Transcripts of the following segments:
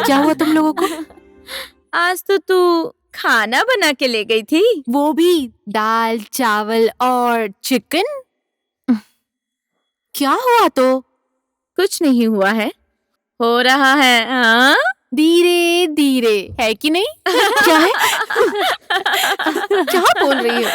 क्या हुआ तुम लोगों को? आज तो तू खाना बना के ले गई थी। वो भी दाल चावल और चिकन। क्या हुआ? तो कुछ नहीं हुआ है, हो रहा है। हाँ, धीरे धीरे है कि नहीं? क्या है? क्या बोल रही हो?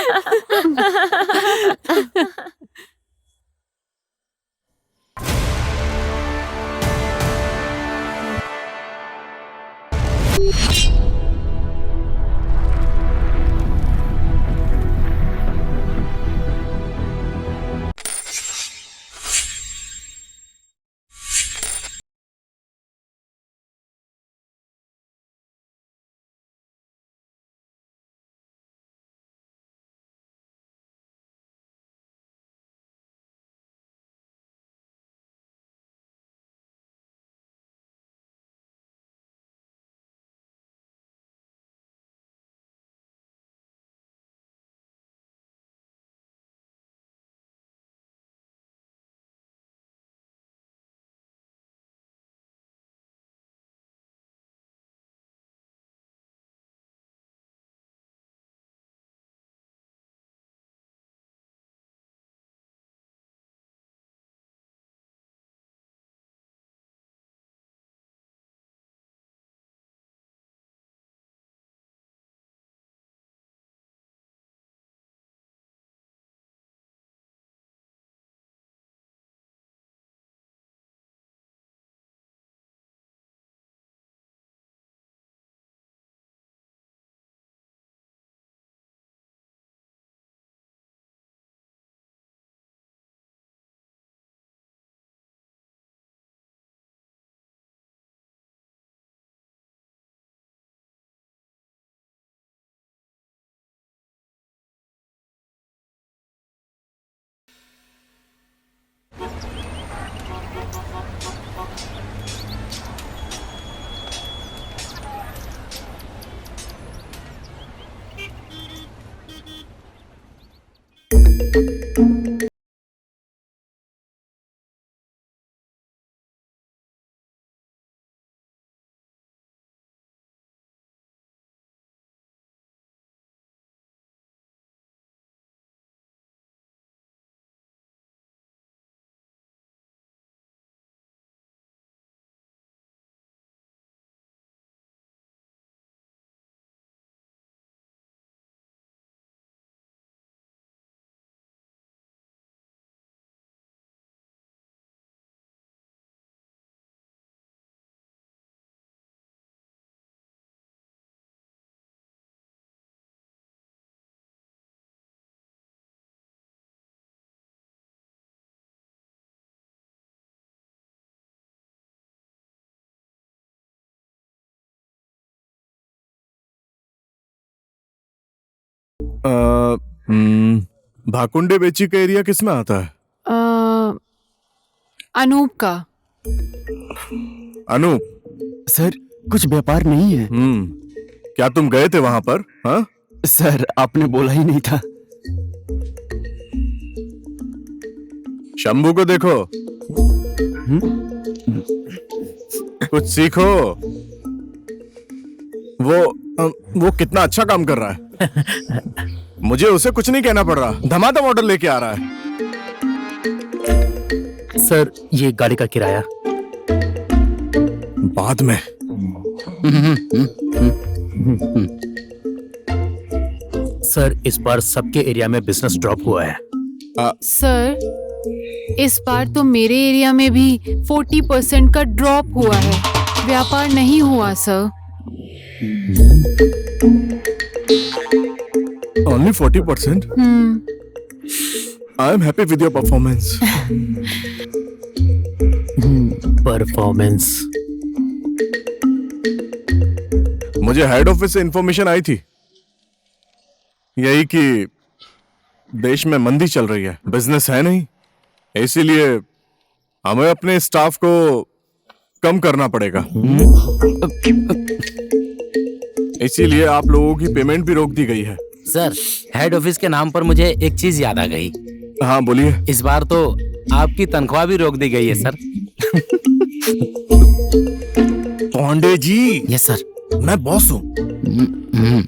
भाकुंडे बेची का एरिया किस में आता है? अनूप का। अनूप? सर कुछ व्यापार नहीं है। क्या तुम गए थे वहां पर? हाँ सर, आपने बोला ही नहीं था। शंभू को देखो, कुछ सीखो। वो कितना अच्छा काम कर रहा है। मुझे उसे कुछ नहीं कहना पड़ रहा, धमाधम ऑर्डर लेके आ रहा है। सर, ये गाड़ी का किराया। बाद में। सर, इस बार सबके एरिया में बिजनेस ड्रॉप हुआ है। सर, इस बार तो मेरे एरिया में भी 40% का ड्रॉप हुआ है। व्यापार नहीं हुआ sir. Only 40%? I am happy with your performance. Performance. मुझे हेड ऑफिस से इंफॉर्मेशन आई थी, यही कि देश में मंदी चल रही है, बिजनेस है नहीं, इसीलिए हमें अपने स्टाफ को कम करना पड़ेगा। इसीलिए आप लोगों की पेमेंट भी रोक दी गई है। सर, हेड ऑफिस के नाम पर मुझे एक चीज याद आ गई। हाँ बोलिए। इस बार तो आपकी तनख्वाह भी रोक दी गई है sir. Pandey ji, yes sir. मैं बॉस हूँ।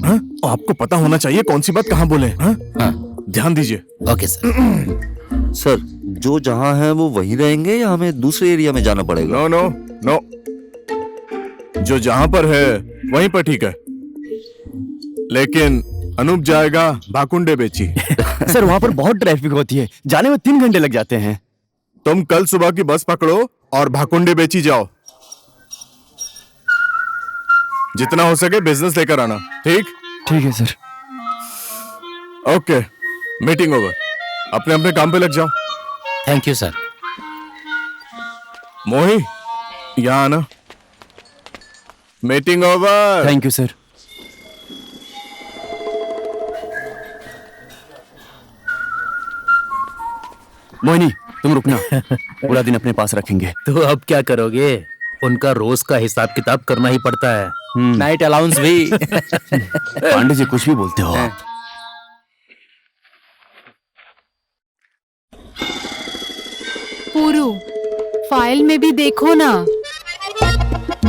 हाँ? आपको पता होना चाहिए कौन सी बात कहाँ बोले। हाँ? हाँ ध्यान दीजिए। Okay sir. सर जो जहाँ है वो वहीं रहेंगे या हमें दूसरे एरिया में जाना पड़ेगा? नो नो नो, जो जहां पर है वहीं पर ठीक है, लेकिन अनूप जाएगा भाकुंडे बेची। सर वहाँ पर बहुत ट्रैफिक होती है, जाने में 3 घंटे लग जाते हैं। तुम कल सुबह की बस पकड़ो और भाकुंडे बेची जाओ। जितना हो सके बिजनेस लेकर आना, ठीक? ठीक है सर। Okay, meeting over. अपने अपने काम पे लग जाओ। Thank you sir. मोही, यहाँ आना। Meeting over. Thank you sir. Mohini तुम रुकना, पूरा दिन अपने पास रखेंगे। तो अब क्या करोगे? उनका रोज का हिसाब किताब करना ही पड़ता है। नाइट अलाउंस भी। पांडे जी कुछ भी बोलते हो आप। पूरू, फाइल में भी देखो ना।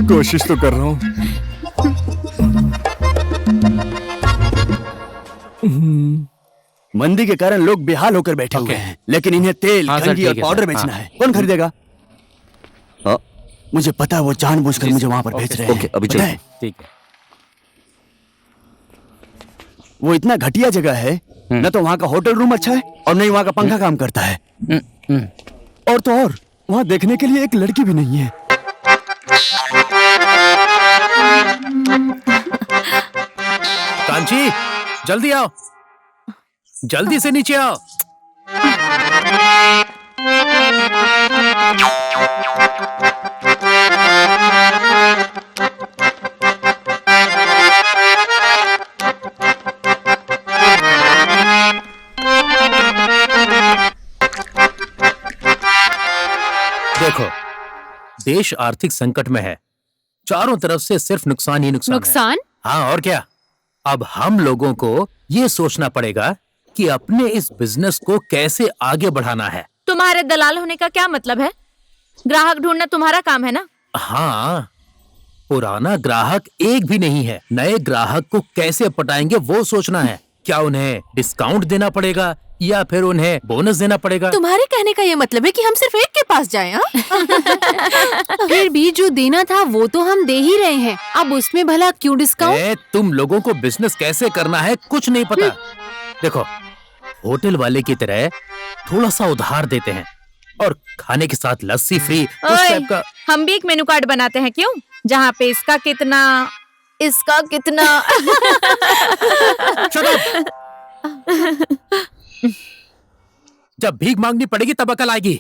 कोशिश तो कर रहा हूँ। मंदी के कारण लोग बेहाल होकर बैठे हुए हैं, लेकिन इन्हें तेल, हाँ सर, कंघी और ठीक है पाउडर सर, बेचना हाँ। है। कौन खरीदेगा? हाँ मुझे पता है वो जानबूझकर मुझे वहां पर भेज रहे हैं। ओके, अभी पता है? चलते ठीक है। वो इतना घटिया जगह है, न तो वहाँ का होटल रूम अच्छा है और न ही वहाँ का पंखा काम करता है। और तो और वहाँ देखने के लिए एक लड़की भी नहीं है। कांची, जल्दी आओ, जल्दी से नीचे आओ। देखो, देश आर्थिक संकट में है, चारों तरफ से सिर्फ नुकसान ही नुकसान है। नुकसान? हाँ और क्या। अब हम लोगों को ये सोचना पड़ेगा कि अपने इस बिजनेस को कैसे आगे बढ़ाना है। तुम्हारे दलाल होने का क्या मतलब है? ग्राहक ढूंढना तुम्हारा काम है ना। हाँ, पुराना ग्राहक एक भी नहीं है, नए ग्राहक को कैसे पटाएंगे वो सोचना है। क्या उन्हें डिस्काउंट देना पड़ेगा या फिर उन्हें बोनस देना पड़ेगा? तुम्हारे कहने का ये मतलब है कि हम सिर्फ एक के पास जाएं? हाँ? फिर भी जो देना था वो तो हम दे ही रहे हैं, अब उसमें भला क्यों डिस्काउंट? तुम लोगों को बिजनेस कैसे करना है कुछ नहीं पता। देखो, होटल वाले की तरह थोड़ा सा उधार देते हैं और खाने के साथ लस्सी फ्री, उस ओए, टाइप का। हम भी एक मेनू कार्ड बनाते हैं, क्यों? जहाँ पे इसका कितना, इसका कितना। जब भीख मांगनी पड़ेगी तब अकल आएगी।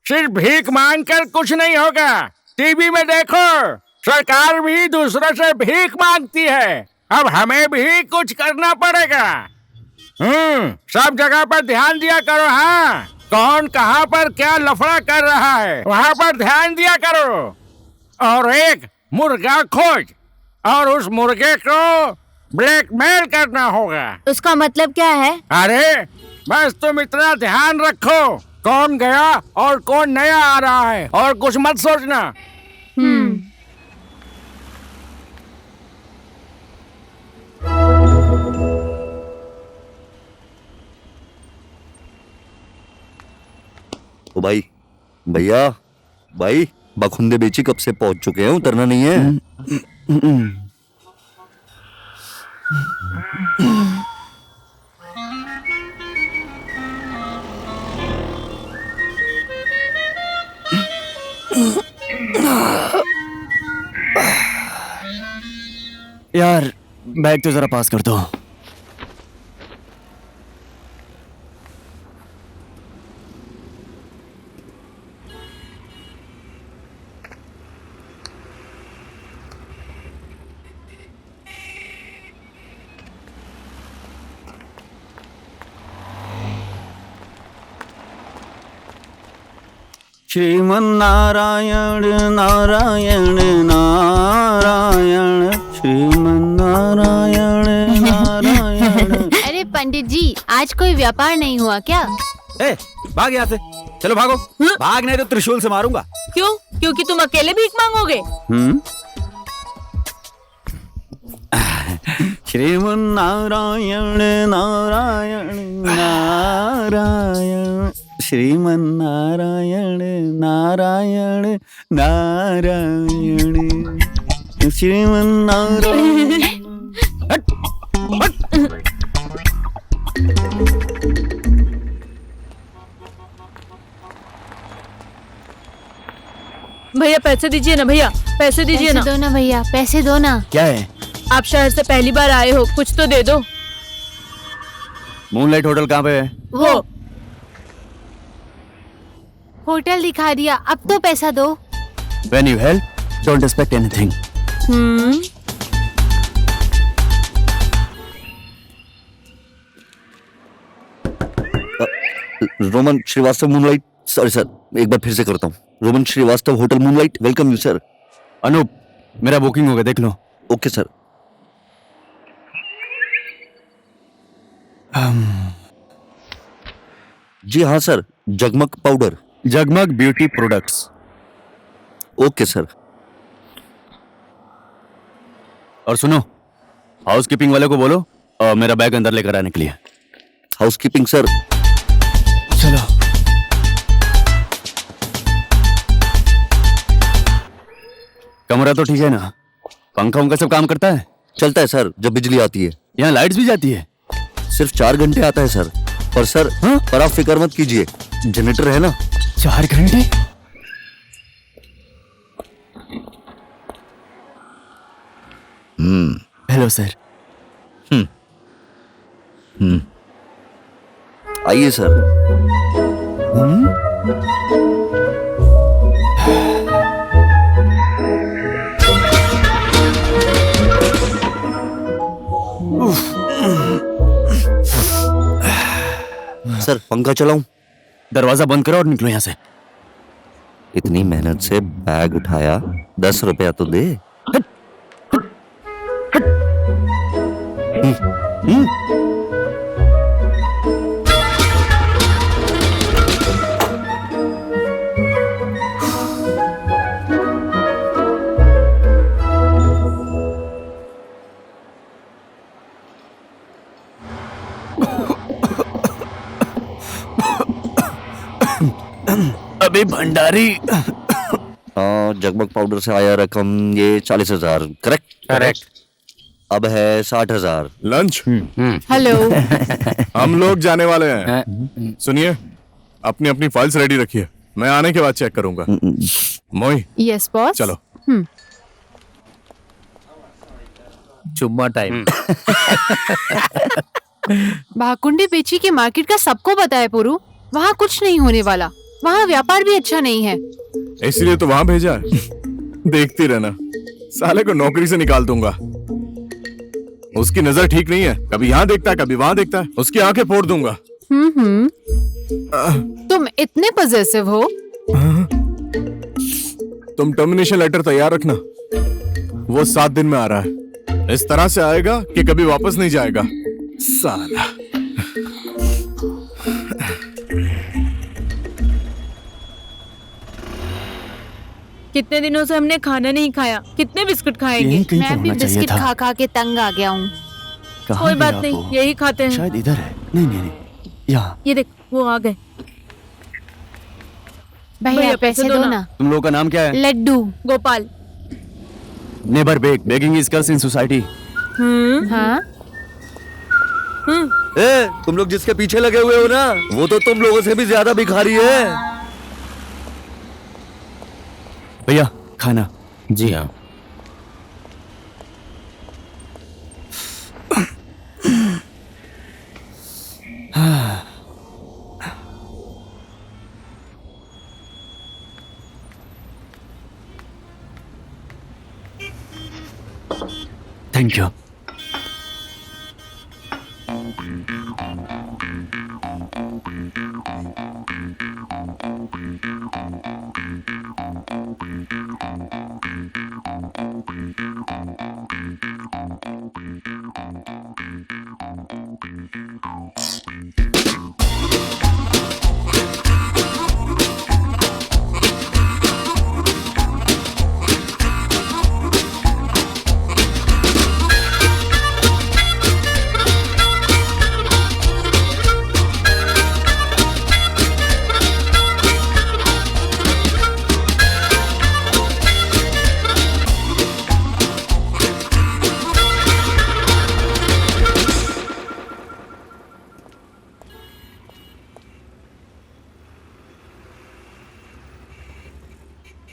सिर्फ भीख मांग कर कुछ नहीं होगा। टीवी में देखो, सरकार भी दूसरों से भीख मांगती है। अब हमें भी कुछ करना पड़ेगा। सब जगह पर ध्यान दिया करो। हाँ, कौन कहाँ पर क्या लफड़ा कर रहा है वहाँ पर ध्यान दिया करो। और एक मुर्गा खोज और उस मुर्गे को ब्लैकमेल करना होगा। उसका मतलब क्या है? अरे बस तुम इतना ध्यान रखो, कौन गया और कौन नया आ रहा है, और कुछ मत सोचना। ओ भाई, भैया भाई, भाकुंडे बेची कब से पहुंच चुके हैं, उतरना नहीं है? यार बैग तो जरा पास कर दो। श्रीमन नारायण नारायण नारायण, श्रीमन नारायण नारायण। अरे पंडित जी, आज कोई व्यापार नहीं हुआ क्या? ए, भाग यहाँ से, चलो भागो। भाग नहीं तो त्रिशूल से मारूंगा। क्यों? क्योंकि तुम अकेले भीख मांगोगे? श्रीमन नारायण नारायण नारायण श्रीमन नारायण नारायण नारायण श्रीमन नारायण। भैया पैसे दीजिए ना, भैया पैसे दीजिए ना। दो ना भैया, पैसे दो ना। क्या है? आप शहर से पहली बार आए हो, कुछ तो दे दो। मूनलाइट होटल कहाँ पे है? वो होटल दिखा दिया, अब तो पैसा दो। When you help, don't expect anything. Roman Srivastava moonlight, sorry sir, एक बार फिर से करता हूँ। Roman Srivastava hotel moonlight, welcome you sir. Anoop, मेरा बुकिंग हो गया, देख लो। Okay sir. जी हाँ सर, जगमग पाउडर। जगमग ब्यूटी प्रोडक्ट्स। Okay sir. और सुनो, हाउसकीपिंग वाले को बोलो मेरा बैग अंदर लेकर आने के लिए। Housekeeping sir. चलो। कमरा तो ठीक है ना? पंखा उनका सब काम करता है? चलता है सर, जब बिजली आती है। यहाँ लाइट्स भी जाती है? सिर्फ 4 घंटे आता है सर। पर सर, हाँ? पर आप फिक्र मत कीजिए, जनरेटर है ना। 4 घंटे? Hello sir. आइए सर। सर, पंखा चलाऊं? दरवाजा बंद करो और निकलो यहाँ से। इतनी मेहनत से बैग उठाया, 10 रुपया तो दे। अबे भंडारी। जगमग पाउडर से आया रकम ये 40,000, करेक्ट? करेक्ट। अब है 60,000। लंच। हेलो। हम लोग जाने वाले हैं। सुनिए, अपनी अपनी फाइल्स रेडी रखिए, मैं आने के बाद चेक करूंगा। मोई, यस बॉस। चलो। चुम्मा टाइम। भाकुंडे बेची की मार्केट का सबको पता है पुरु, वहाँ कुछ नहीं होने वाला, वहाँ व्यापार भी अच्छा नहीं है। इसलिए तो वहां भेजा है। देखती रहना, साले को नौकरी से निकाल दूंगा। उसकी नजर ठीक नहीं है, कभी यहाँ देखता है कभी वहां देखता है, उसकी आंखें फोड़ दूंगा। तुम इतने पॉजेसिव हो। तुम टर्मिनेशन लेटर तैयार रखना, वो 7 दिन में आ रहा है। इस तरह से आएगा कि कभी वापस नहीं जाएगा साला। कितने दिनों से हमने खाना नहीं खाया, कितने बिस्कुट खाएंगे? यहीं कहीं मैं भी होना चाहिए बिस्किट था। खा खा के तंग आ गया हूँ। कहाँ कोई गया बात वो? नहीं, यही खाते हैं। शायद इधर है। नहीं नहीं नहीं, यहाँ। ये देख, वो आ गए। भैया पैसे दो ना। तुम लोगों का नाम क्या है? Laddu. Gopal. Neighbour beg, begging is curse in society. हाँ ए, तुम लोग जिसके पीछे लगे हुए हो ना, वो तो तुम लोगों से भी ज्यादा भिखारी है। भैया खाना। जी हाँ। Thank you.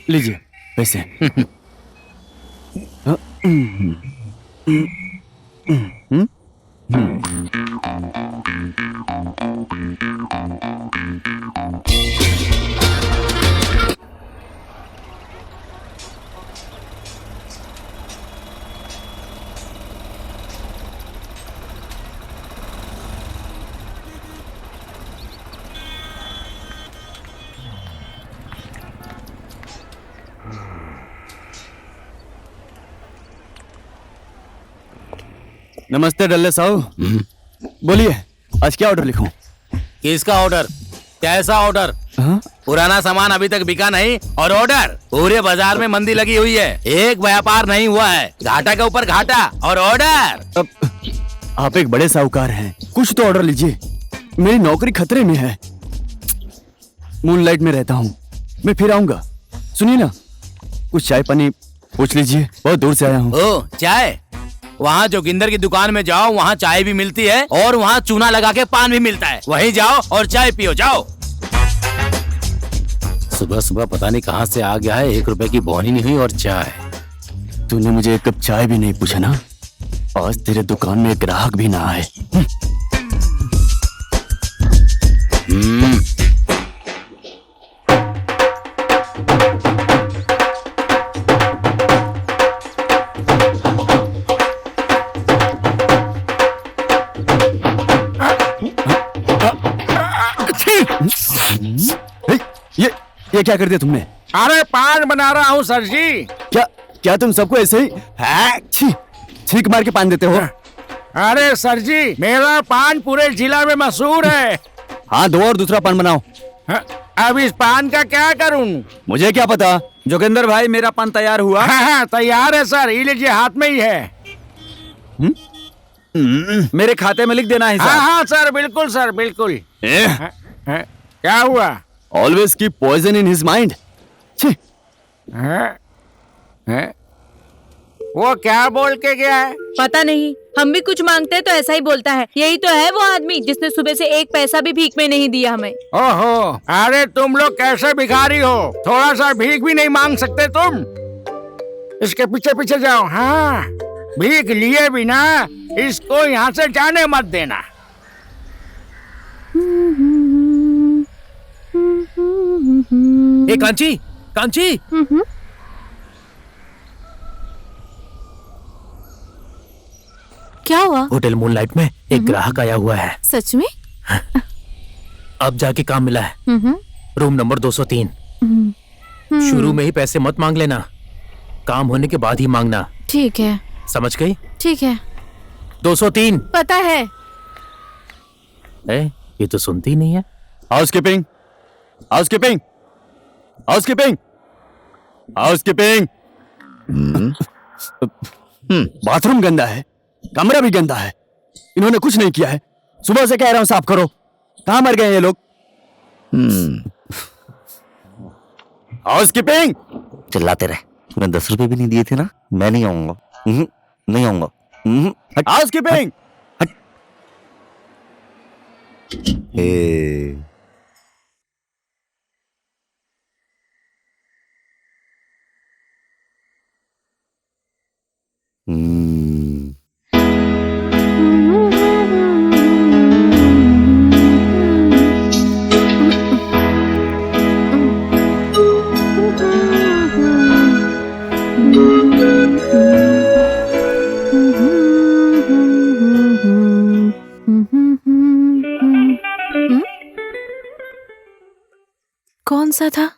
लीजिए पैसे। नमस्ते डल्ले साहब, बोलिए आज क्या ऑर्डर लिखूं? किसका ऑर्डर? कैसा ऑर्डर? हाँ? पुराना सामान अभी तक बिका नहीं और ऑर्डर? पूरे बाजार में मंदी लगी हुई है, एक व्यापार नहीं हुआ है, घाटा के ऊपर घाटा और ऑर्डर। अब आप एक बड़े साहूकार हैं, कुछ तो ऑर्डर लीजिए। मेरी नौकरी खतरे में है। मूनलाइट में रहता हूँ, मैं फिर आऊंगा। सुनिए ना, कुछ चाय पानी पूछ लीजिए, बहुत दूर से आया हूँ। ओ चाय? वहाँ जोगिंदर की दुकान में जाओ, वहाँ चाय भी मिलती है और वहाँ चूना लगा के पान भी मिलता है। वहीं जाओ और चाय पियो, जाओ। सुबह सुबह पता नहीं कहाँ से आ गया है, 1 रुपए की बोनी नहीं हुई और चाय। तूने मुझे एक कप चाय भी नहीं पूछा ना, आज तेरे दुकान में एक ग्राहक भी ना आए। ये क्या कर दिया तुमने? अरे पान बना रहा हूँ सर जी। क्या क्या तुम सबको ऐसे ही छींक मार के पान देते हो? अरे सर जी, मेरा पान पूरे जिला में मशहूर है। हाँ, दो और दूसरा पान बनाओ। अब इस पान का क्या करूँ? मुझे क्या पता। जोगिंदर भाई, मेरा पान तैयार हुआ? हाँ, तैयार है सर, ये लीजिए, हाथ में ही है। मेरे खाते में लिख देना है। हाँ हाँ सर, बिल्कुल सर, बिल्कुल। क्या हुआ? Always keep poison in his mind. वो क्या बोल के गया है? पता नहीं, हम भी कुछ मांगते हैं तो ऐसा ही बोलता है। यही तो है वो आदमी जिसने सुबह से 1 पैसा भी भीख में नहीं दिया हमें। ओहो, अरे तुम लोग कैसे भिखारी हो, थोड़ा सा भीख भी नहीं मांग सकते तुम? इसके पीछे पीछे जाओ। हाँ, भीख लिए बिना इसको यहाँ से जाने मत देना। ए कांची, कांची, क्या हुआ? होटल मूनलाइट में एक ग्राहक आया हुआ है। सच में? अब जाके काम मिला है, रूम नंबर 203। शुरू में ही पैसे मत मांग लेना, काम होने के बाद ही मांगना। ठीक है। समझ गई? ठीक है। 203। पता है। ये तो सुनती नहीं है। Housekeeping, housekeeping, housekeeping, housekeeping. Bathroom गंदा है, कमरा भी गंदा है, इन्होंने कुछ नहीं किया है। सुबह से कह रहा हूं साफ करो, कहां मर गए ये लोग? हाउसकीपिंग। चिल्लाते रहे। तूने 10 रुपए भी नहीं दिए थे ना? मैं नहीं आऊंगा, नहीं आऊंगा। हाउसकीपिंग। कौन सा था?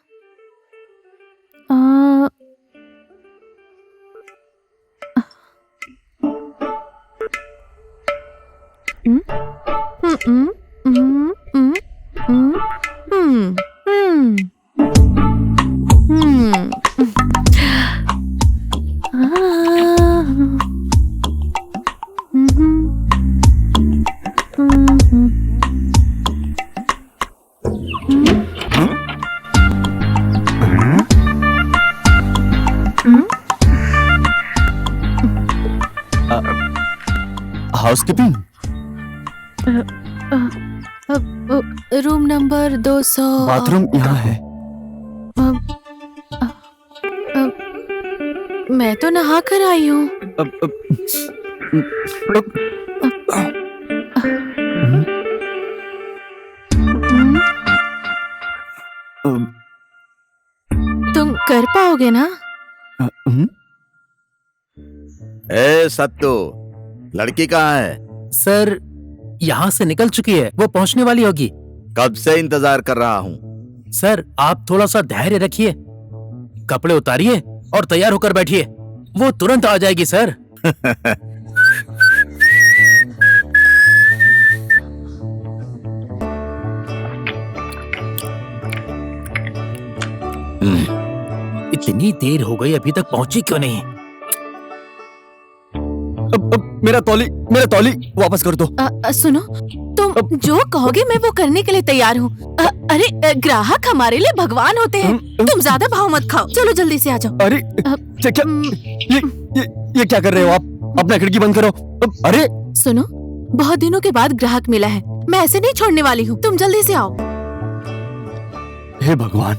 हाउसकीपिंग। Room number 200। बाथरूम यहाँ है। मैं तो नहा कर आई हूँ। तुम कर पाओगे ना? ए सत्तू, लड़की कहाँ है? सर यहाँ से निकल चुकी है, वो पहुंचने वाली होगी। कब से इंतजार कर रहा हूँ। सर आप थोड़ा सा धैर्य रखिए, कपड़े उतारिए और तैयार होकर बैठिए, वो तुरंत आ जाएगी सर। इतनी देर हो गई अभी तक पहुंची क्यों नहीं? मेरा तौली वापस कर दो। सुनो, तुम जो कहोगे मैं वो करने के लिए तैयार हूँ। अरे ग्राहक हमारे लिए भगवान होते हैं। तुम ज्यादा भाव मत खाओ, चलो जल्दी से आ जाओ। अरे क्या ये क्या कर रहे हो आप? अपना खिड़की बंद करो। अरे सुनो, बहुत दिनों के बाद ग्राहक मिला है, मैं ऐसे नहीं छोड़ने वाली हूँ। तुम जल्दी से आओ। हे भगवान,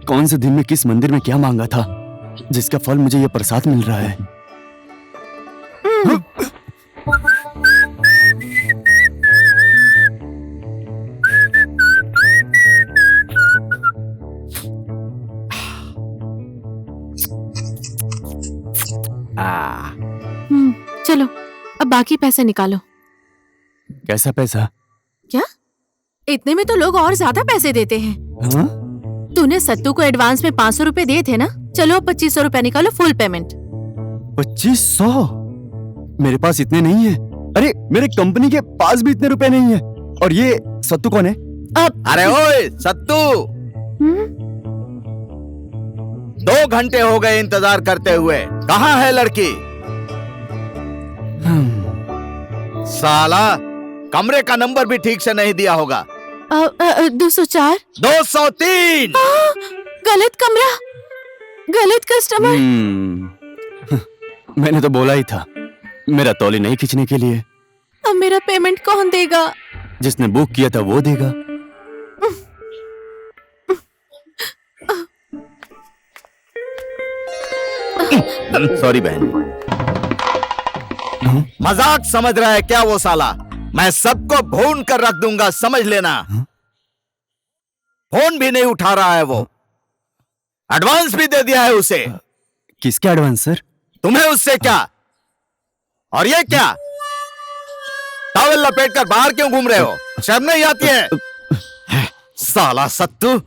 कौन से दिन में किस मंदिर में क्या मांगा था जिसका फल मुझे ये प्रसाद मिल रहा है। चलो अब बाकी पैसे निकालो। कैसा पैसा? क्या? इतने में तो लोग और ज्यादा पैसे देते हैं। हाँ? तूने सत्तू को एडवांस में 500 रुपए दिए थे ना? चलो 2500 रुपए निकालो, फुल पेमेंट। 2500? मेरे पास इतने नहीं है। अरे मेरे कंपनी के पास भी इतने रुपए नहीं है। और ये सत्तू कौन है? अब अरे ओए सत्तू, 2 घंटे हो गए इंतजार करते हुए, कहाँ है लड़की? साला कमरे का नंबर भी ठीक से नहीं दिया होगा। 204 203। गलत कमरा, गलत कस्टमर। मैंने तो बोला ही था मेरा तौली नहीं खींचने के लिए। अब मेरा पेमेंट कौन देगा? जिसने बुक किया था वो देगा। सॉरी बहन, मजाक समझ रहा है क्या वो साला? मैं सबको भून कर रख दूंगा, समझ लेना। फोन भी नहीं उठा रहा है वो। एडवांस भी दे दिया है उसे। किसके एडवांस सर? तुम्हें उससे क्या? और ये क्या, टॉवेल लपेट कर बाहर क्यों घूम रहे हो? शर्म नहीं आती है? साला सत्तू।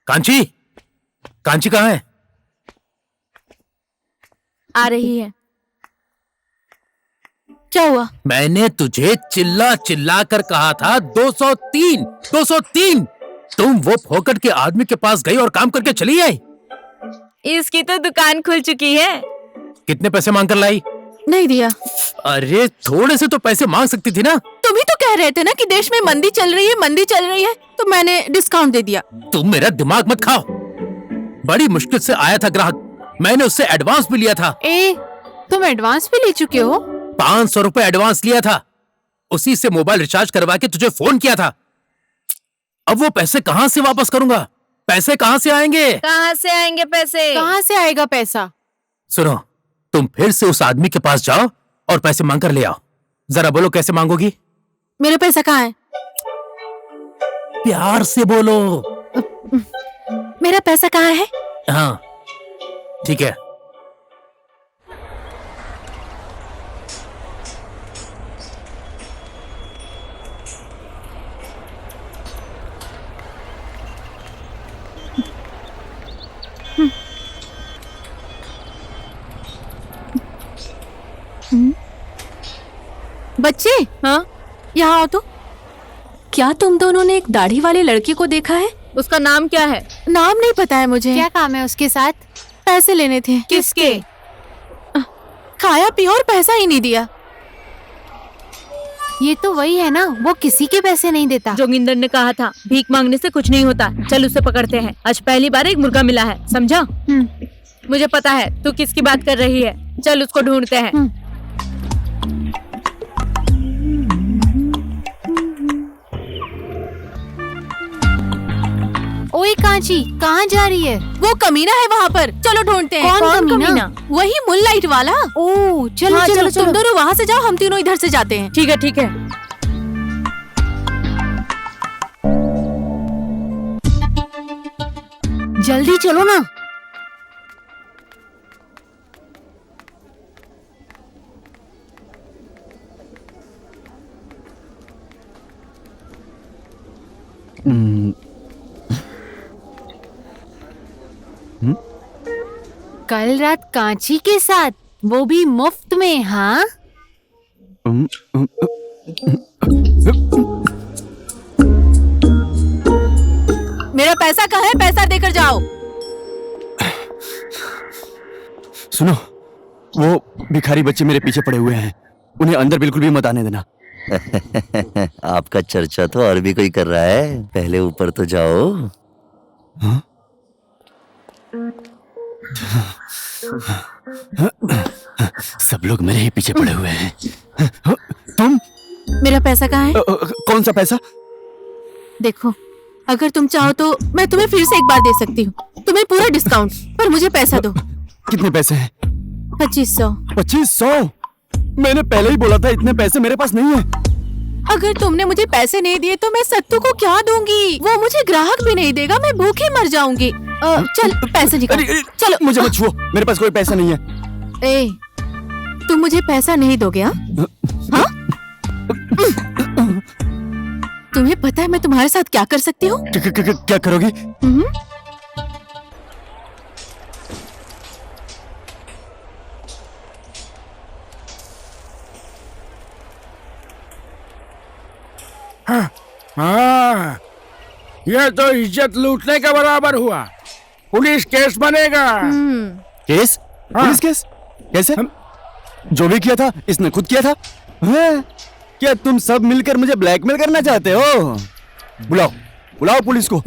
कांची, कांची कहाँ है? आ रही है। क्या हुआ? मैंने तुझे चिल्ला चिल्ला कर कहा था 203, 203। तुम वो फोकट के आदमी के पास गई और काम करके चली आई। इसकी तो दुकान खुल चुकी है। कितने पैसे मांग कर लाई? नहीं दिया। अरे थोड़े से तो पैसे मांग सकती थी ना। तुम ही तो कह रहे थे ना कि देश में मंदी चल रही है, मंदी चल रही है, तो मैंने डिस्काउंट दे दिया। तुम मेरा दिमाग मत खाओ। बड़ी मुश्किल से आया था ग्राहक, मैंने उससे एडवांस भी लिया था। तुम एडवांस भी ले चुके हो? 500 रुपए एडवांस लिया था, उसी से मोबाइल रिचार्ज करवा के तुझे फोन किया था। अब वो पैसे कहाँ से वापस करूंगा? पैसे कहाँ से आएंगे? कहाँ से आएंगे पैसे? कहाँ से आएगा पैसा? सुनो, तुम फिर से उस आदमी के पास जाओ और पैसे मांग कर ले आओ। जरा बोलो कैसे मांगोगी? मेरा पैसा कहाँ है? प्यार से बोलो। मेरा पैसा कहाँ है? हाँ ठीक है। बच्चे, हाँ, यहाँ आओ तो। क्या तुम दोनों ने एक दाढ़ी वाले लड़के को देखा है? उसका नाम क्या है? नाम नहीं पता है मुझे। क्या काम है उसके साथ? पैसे लेने थे। किसके? खाया पिया और पैसा ही नहीं दिया। ये तो वही है ना, वो किसी के पैसे नहीं देता। जोगिंदर ने कहा था भीख मांगने से कुछ नहीं होता। चल उसे पकड़ते हैं। आज पहली बार एक मुर्गा मिला है, समझा? मुझे पता है तू किसकी बात कर रही है। चल उसको ढूंढते हैं। ओए कांची, कहाँ जा रही है? वो कमीना है वहाँ पर, चलो ढूंढते हैं। कौन कमीना? वही मूनलाइट वाला। ओ चलो हाँ, चलो तुम दोनों वहाँ से जाओ, हम तीनों इधर से जाते हैं। ठीक है ठीक है। जल्दी चलो ना। कल रात कांची के साथ, वो भी मुफ्त में। हाँ मेरा पैसा कहाँ है? पैसा देकर जाओ। सुनो, वो भिखारी बच्चे मेरे पीछे पड़े हुए हैं, उन्हें अंदर बिल्कुल भी मत आने देना। आपका चर्चा तो और भी कोई कर रहा है, पहले ऊपर तो जाओ। हाँ? सब लोग मेरे ही पीछे पड़े हुए हैं। तुम? मेरा पैसा कहाँ है? कौन सा पैसा? देखो, अगर तुम चाहो तो मैं तुम्हें फिर से एक बार दे सकती हूँ, तुम्हें पूरा डिस्काउंट, पर मुझे पैसा दो। कितने पैसे हैं? 2500। 2500? मैंने पहले ही बोला था इतने पैसे मेरे पास नहीं है। अगर तुमने मुझे पैसे नहीं दिए तो मैं सत्तू को क्या दूंगी? वो मुझे ग्राहक भी नहीं देगा, मैं भूखी मर जाऊंगी। चल पैसे निकाल। चलो। मुझे मत छुओ, मेरे पास कोई पैसा नहीं है। ए, तुम मुझे पैसा नहीं दोगे? हाँ? तुम्हें पता है मैं तुम्हारे साथ क्या कर सकती हूँ? क्या करोगी? हाँ, ये तो इज्जत लूटने के बराबर हुआ। पुलिस केस बनेगा। केस? Police case? कैसे? जो भी किया था इसने खुद किया था। हाँ? क्या तुम सब मिलकर मुझे ब्लैकमेल करना चाहते हो? बुलाओ बुलाओ पुलिस को,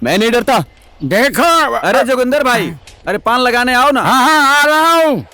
मैं नहीं डरता। देखो। अरे जोगिंदर भाई, अरे पान लगाने आओ ना। हाँ हाँ, आ रहा हूँ।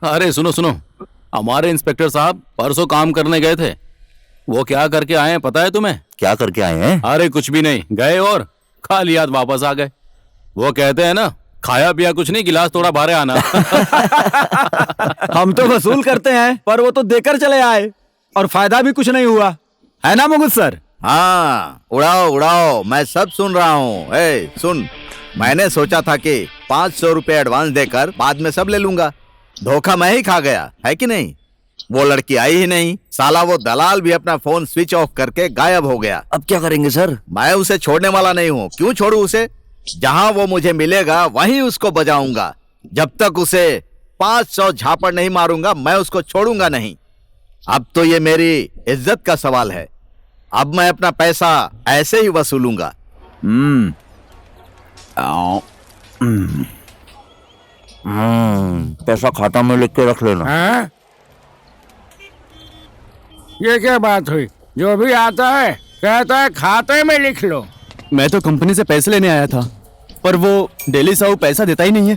अरे सुनो सुनो, हमारे इंस्पेक्टर साहब परसों काम करने गए थे। वो क्या करके आए हैं पता है तुम्हें? क्या करके आए हैं? अरे कुछ भी नहीं, गए और खाली हाथ वापस आ गए। वो कहते हैं ना, खाया पिया कुछ नहीं, गिलास थोड़ा भारे आना। हम तो वसूल करते हैं, पर वो तो देकर चले आए और फायदा भी कुछ नहीं हुआ, है ना मुकुंद सर? हाँ, उड़ाओ उड़ाओ, मैं सब सुन रहा हूँ। सुन, मैंने सोचा था कि 500 रुपए एडवांस देकर बाद में सब ले लूंगा। धोखा मैं ही खा गया, है कि नहीं? वो लड़की आई ही नहीं, साला वो दलाल भी अपना फोन स्विच ऑफ करके गायब हो गया। अब क्या करेंगे सर? मैं उसे छोड़ने वाला नहीं हूँ। क्यों छोड़ू उसे? जहां वो मुझे मिलेगा वहीं उसको बजाऊंगा। जब तक उसे 500 झापड़ नहीं मारूंगा मैं उसको छोड़ूंगा नहीं। अब तो ये मेरी इज्जत का सवाल है। अब मैं अपना पैसा ऐसे ही वसूलूंगा। पैसा खाता में लिख के रख लेना। हाँ? ये क्या बात हुई? जो भी आता है कहता है खाते में लिख लो। मैं तो कंपनी से पैसे लेने आया था, पर वो डेली साहू पैसा देता ही नहीं है।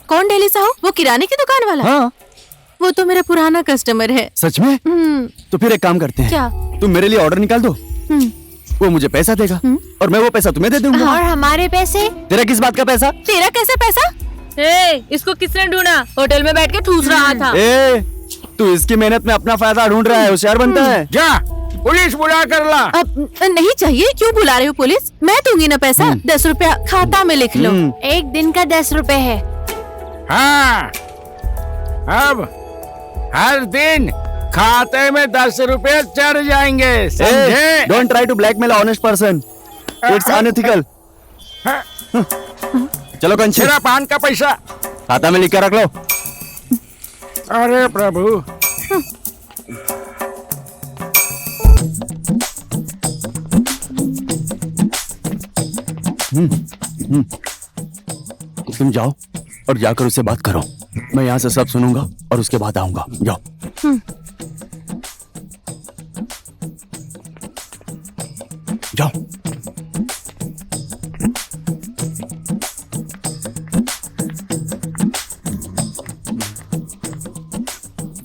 कौन डेली साहू? वो किराने की दुकान वाला? हाँ। वो तो मेरा पुराना कस्टमर है। सच में? तो फिर एक काम करते हैं, क्या? तुम मेरे लिए ऑर्डर निकाल दो, वो मुझे पैसा देगा और मैं वो पैसा तुम्हें दे दूंगा। और हमारे पैसे? तेरा किस बात का पैसा? तेरा कैसे पैसा? इसको किसने ढूंढा? होटल में बैठ के ठूस रहा था। तू इसकी मेहनत में अपना फायदा ढूंढ रहा है, होशियार बनता है। जा पुलिस बुला कर ला। अब नहीं चाहिए, क्यों बुला रहे हो पुलिस? मैं दूंगी ना पैसा। 10 रुपया खाता में लिख लो। एक दिन का 10 रुपए है। हाँ, अब हर दिन खाते में 10 रुपए चढ़ जाएंगे, समझे? Don't try to blackmail honest person, it's unethical. चलो कंची, तेरा पान का पैसा खाता में लिख के रख लो। अरे प्रभु। तुम जाओ और जाकर उससे बात करो। मैं यहाँ से सब सुनूंगा और उसके बाद आऊंगा। जाओ। जाओ।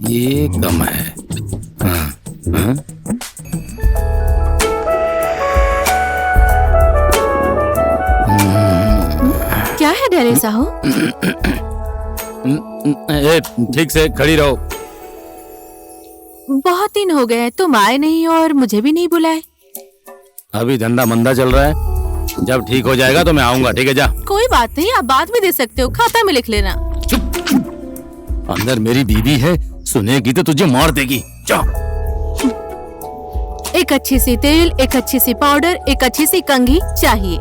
ये कम है। हाँ, हाँ? क्या है डेरे साहू? ठीक से खड़ी रहो। बहुत दिन हो गए, तुम आए नहीं और मुझे भी नहीं बुलाए। अभी धंधा मंदा चल रहा है, जब ठीक हो जाएगा तो मैं आऊंगा। ठीक है, जा। कोई बात नहीं, आप बाद में दे सकते हो, खाता में लिख लेना। अंदर मेरी बीवी है, सुनेगी तो तुझे मार देगी। जा। एक अच्छी सी तेल, एक अच्छी सी पाउडर, एक अच्छी सी कंघी चाहिए।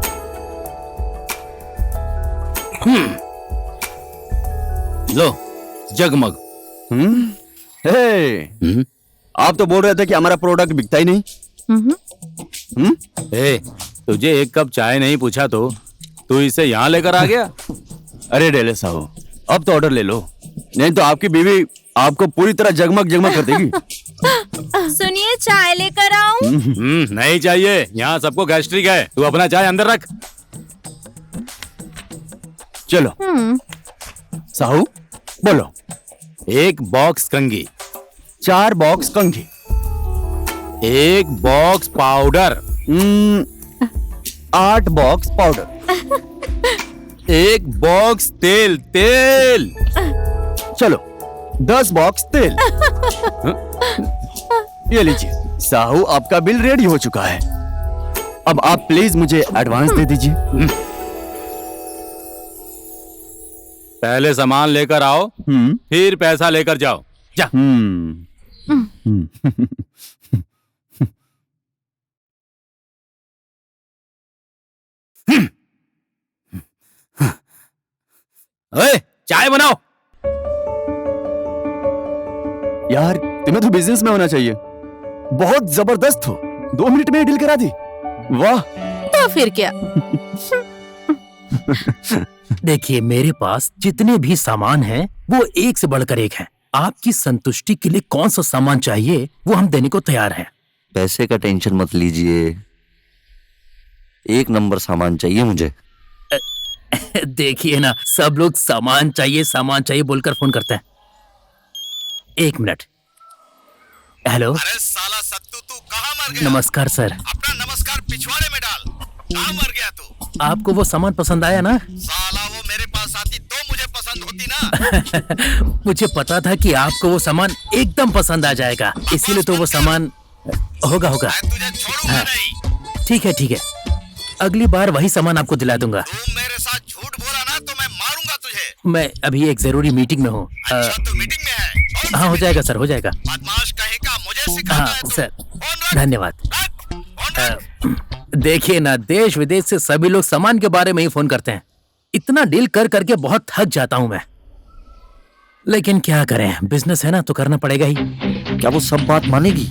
लो जगमग। हे, आप तो बोल रहे थे कि हमारा प्रोडक्ट बिकता ही नहीं। ए, तुझे एक कप चाय नहीं पूछा तो तू इसे यहाँ लेकर आ गया। अरे डेले साहब, अब तो ऑर्डर ले लो, नहीं तो आपकी बीवी आपको पूरी तरह जगमग जगमग कर देगी। सुनिए, चाय लेकर आऊं? नहीं चाहिए, यहाँ सबको गैस्ट्रिक है। तू अपना चाय अंदर रख। चलो साहू बोलो। एक बॉक्स कंघी, 4 बॉक्स कंघी, एक बॉक्स पाउडर, 8 बॉक्स पाउडर, एक बॉक्स तेल। तेल चलो 10 बॉक्स तेल। ये लीजिए साहू, आपका बिल रेडी हो चुका है। अब आप प्लीज मुझे एडवांस दे दीजिए। पहले सामान लेकर आओ, फिर पैसा लेकर जाओ। जा। ओए, चाय बनाओ। यार तुम्हें तो बिजनेस में होना चाहिए, बहुत जबरदस्त हो, 2 मिनट में ही डील करा दी। वाह। तो फिर क्या? देखिए, मेरे पास जितने भी सामान हैं वो एक से बढ़कर एक हैं। आपकी संतुष्टि के लिए कौन सा सामान चाहिए वो हम देने को तैयार हैं। पैसे का टेंशन मत लीजिए, 1 नंबर सामान चाहिए मुझे। देखिए ना, सब लोग सामान चाहिए बोलकर फोन करते हैं। 1 मिनट। हेलो। अरे साला सत्तू, तू कहाँ मर गया? नमस्कार सर। अपना नमस्कार पिछवाड़े में डाल। कहाँ मर गया तू? आपको वो सामान पसंद आया ना? साला वो मेरे पास आती तो मुझे पसंद होती ना। मुझे पता था कि आपको वो सामान एकदम पसंद आ जाएगा, इसीलिए तो वो सामान होगा। मैं तुझे छोड़ूंगा नहीं। ठीक है, अगली बार वही सामान आपको दिला दूंगा। तू मेरे साथ झूठ बोला ना तो मैं मारूंगा तुझे। मैं अभी एक जरूरी मीटिंग में हूँ। अच्छा, तू मीटिंग में है? हाँ, हो जाएगा सर, हो जाएगा। बदमाश कहेगा, मुझे सिखाता हाँ है तू। सर, फोन रख। धन्यवाद। रख, फोन रख। देखिए ना, देश विदेश से सभी लोग सामान के बारे में ही फोन करते हैं। इतना डील कर करके बहुत थक जाता हूँ मैं, लेकिन क्या करें, बिजनेस है ना तो करना पड़ेगा ही। क्या वो सब बात मानेगी?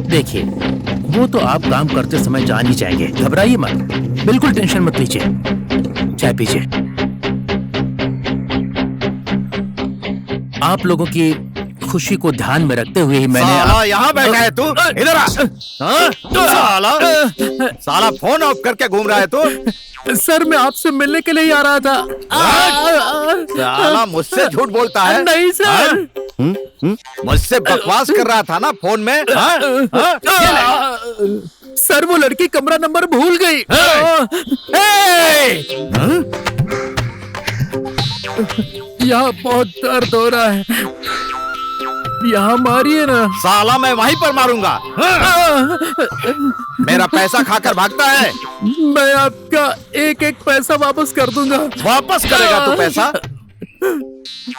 देखिए, वो तो आप काम करते समय जान ही जाएंगे, घबराइए मत, बिल्कुल टेंशन मत लीजिए। चाय पीजिए। आप लोगों की खुशी को ध्यान में रखते हुए ही मैंने साला यहाँ बैठा है तू, इधर आ। हाँ? साला फोन ऑफ करके घूम रहा है तू। सर, मैं आपसे मिलने के लिए ही आ रहा था। साला मुझसे झूठ बोलता है। नहीं सर। मुझसे बकवास कर रहा था ना फोन में। हाँ? हाँ? सर, वो लड़की कमरा नंबर भूल गई। यहाँ बहुत दर्द हो रहा है, यहाँ मारिए ना। साला मैं वहीं पर मारूंगा। मेरा पैसा खाकर भागता है। मैं आपका एक एक पैसा वापस कर दूंगा। वापस करेगा तू पैसा?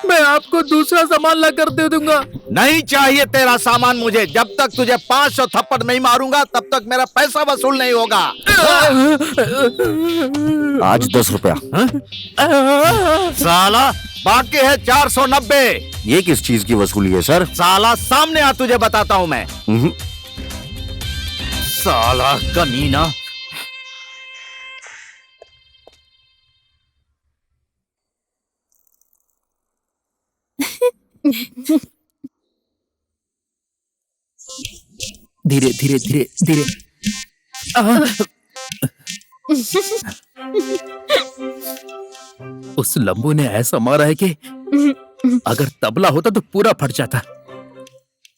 मैं आपको दूसरा सामान ला कर दे दूंगा। नहीं चाहिए तेरा सामान मुझे। जब तक तुझे 500 थप्पड़ नहीं मारूंगा तब तक मेरा पैसा वसूल नहीं होगा। आज 10 रुपया। साला बाकी है 490। ये किस चीज की वसूली है सर? साला सामने आ, तुझे बताता हूं मैं। साला कमीना। धीरे धीरे धीरे धीरे। उस लंबू ने ऐसा मारा है कि अगर तबला होता तो पूरा फट जाता।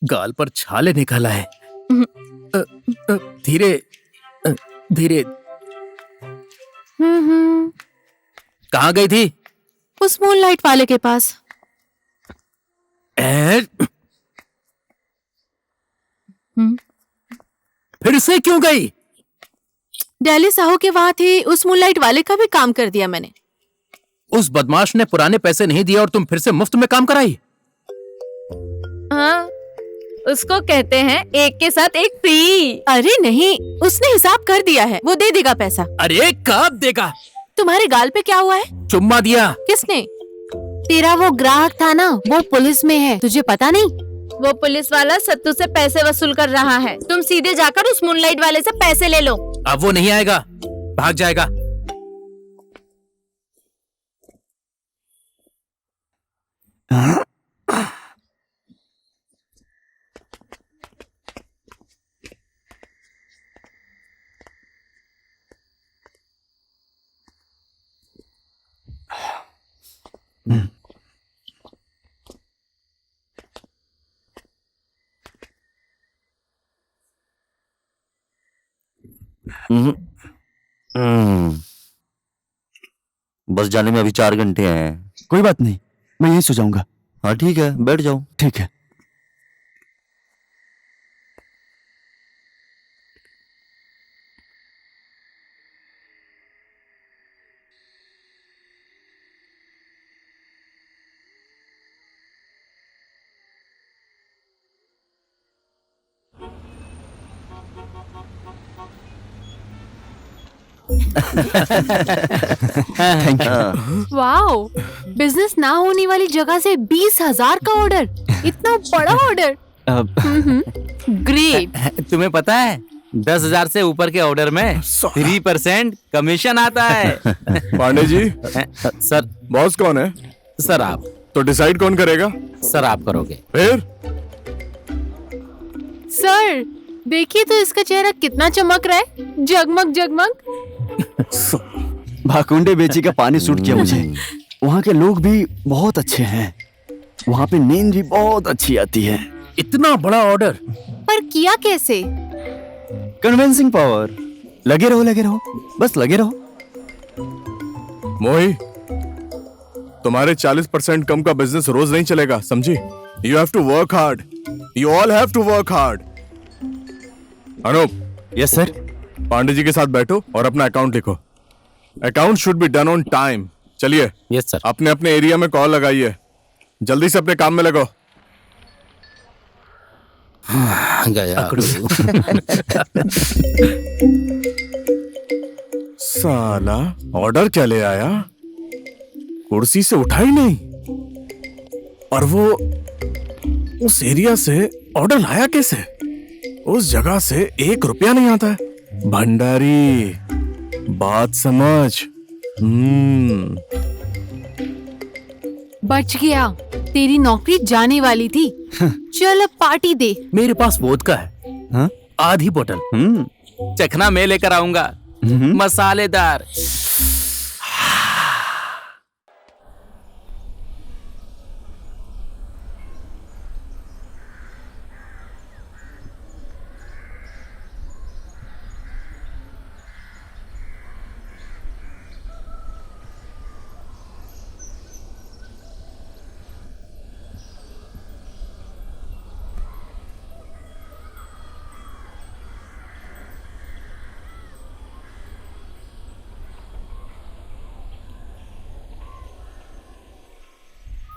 गाल पर छाले निकाला है। धीरे धीरे। कहाँ गई थी? उस मूनलाइट वाले के पास। फिर से क्यों गई? दिल्ली साहू के वहां थी, उस मूनलाइट वाले का भी काम कर दिया मैंने। उस बदमाश ने पुराने पैसे नहीं दिए और तुम फिर से मुफ्त में काम कराई? हाँ, उसको कहते हैं एक के साथ एक फ्री। अरे नहीं, उसने हिसाब कर दिया है, वो दे देगा पैसा। अरे कब देगा? तुम्हारे गाल पे क्या हुआ है? चुम्मा दिया। किसने? तेरा वो ग्राहक था ना, वो पुलिस में है, तुझे पता नहीं? वो पुलिस वाला सत्तू से पैसे वसूल कर रहा है। तुम सीधे जाकर उस मूनलाइट वाले से पैसे ले लो। अब वो नहीं आएगा, भाग जाएगा। बस जाने में अभी 4 घंटे हैं। कोई बात नहीं, मैं यहीं सो जाऊंगा। हाँ ठीक है, बैठ जाओ। ठीक है। Thank you. वाओ, बिजनेस ना होने वाली जगह से 20,000 का ऑर्डर, इतना बड़ा ऑर्डर। ग्रेट। तुम्हें पता है 10,000 से ऊपर के ऑर्डर में 3% कमीशन आता है। पांडे जी, सर। बॉस कौन है? सर आप। तो डिसाइड कौन करेगा? सर आप करोगे। फिर सर देखिए तो इसका चेहरा कितना चमक रहा है, जगमग जगमग। भाकुंडे बेची का पानी सूट किया मुझे। वहाँ के लोग भी बहुत अच्छे हैं, वहाँ पे नींद भी बहुत अच्छी आती है। इतना बड़ा ऑर्डर पर किया कैसे? Convincing power. लगे रहो, बस लगे रहो। मोही, तुम्हारे 40% कम का बिजनेस रोज नहीं चलेगा, समझी? You have to work hard, you all have to work hard. Anoop. Yes sir. Pandey ji के साथ बैठो और अपना अकाउंट लिखो। Account should be done on time. चलिए। Yes sir. अपने अपने एरिया में कॉल लगाइए, जल्दी से अपने काम में लगो। गया। साला ऑर्डर क्या ले आया, कुर्सी से उठा ही नहीं। और वो उस एरिया से ऑर्डर लाया कैसे? उस जगह से 1 रुपया नहीं आता है। भंडारी, बात समझ। बच गया, तेरी नौकरी जाने वाली थी। चल अब पार्टी दे। मेरे पास वोदका है। हाँ? आधी बोतल। चखना मैं लेकर आऊंगा, मसालेदार।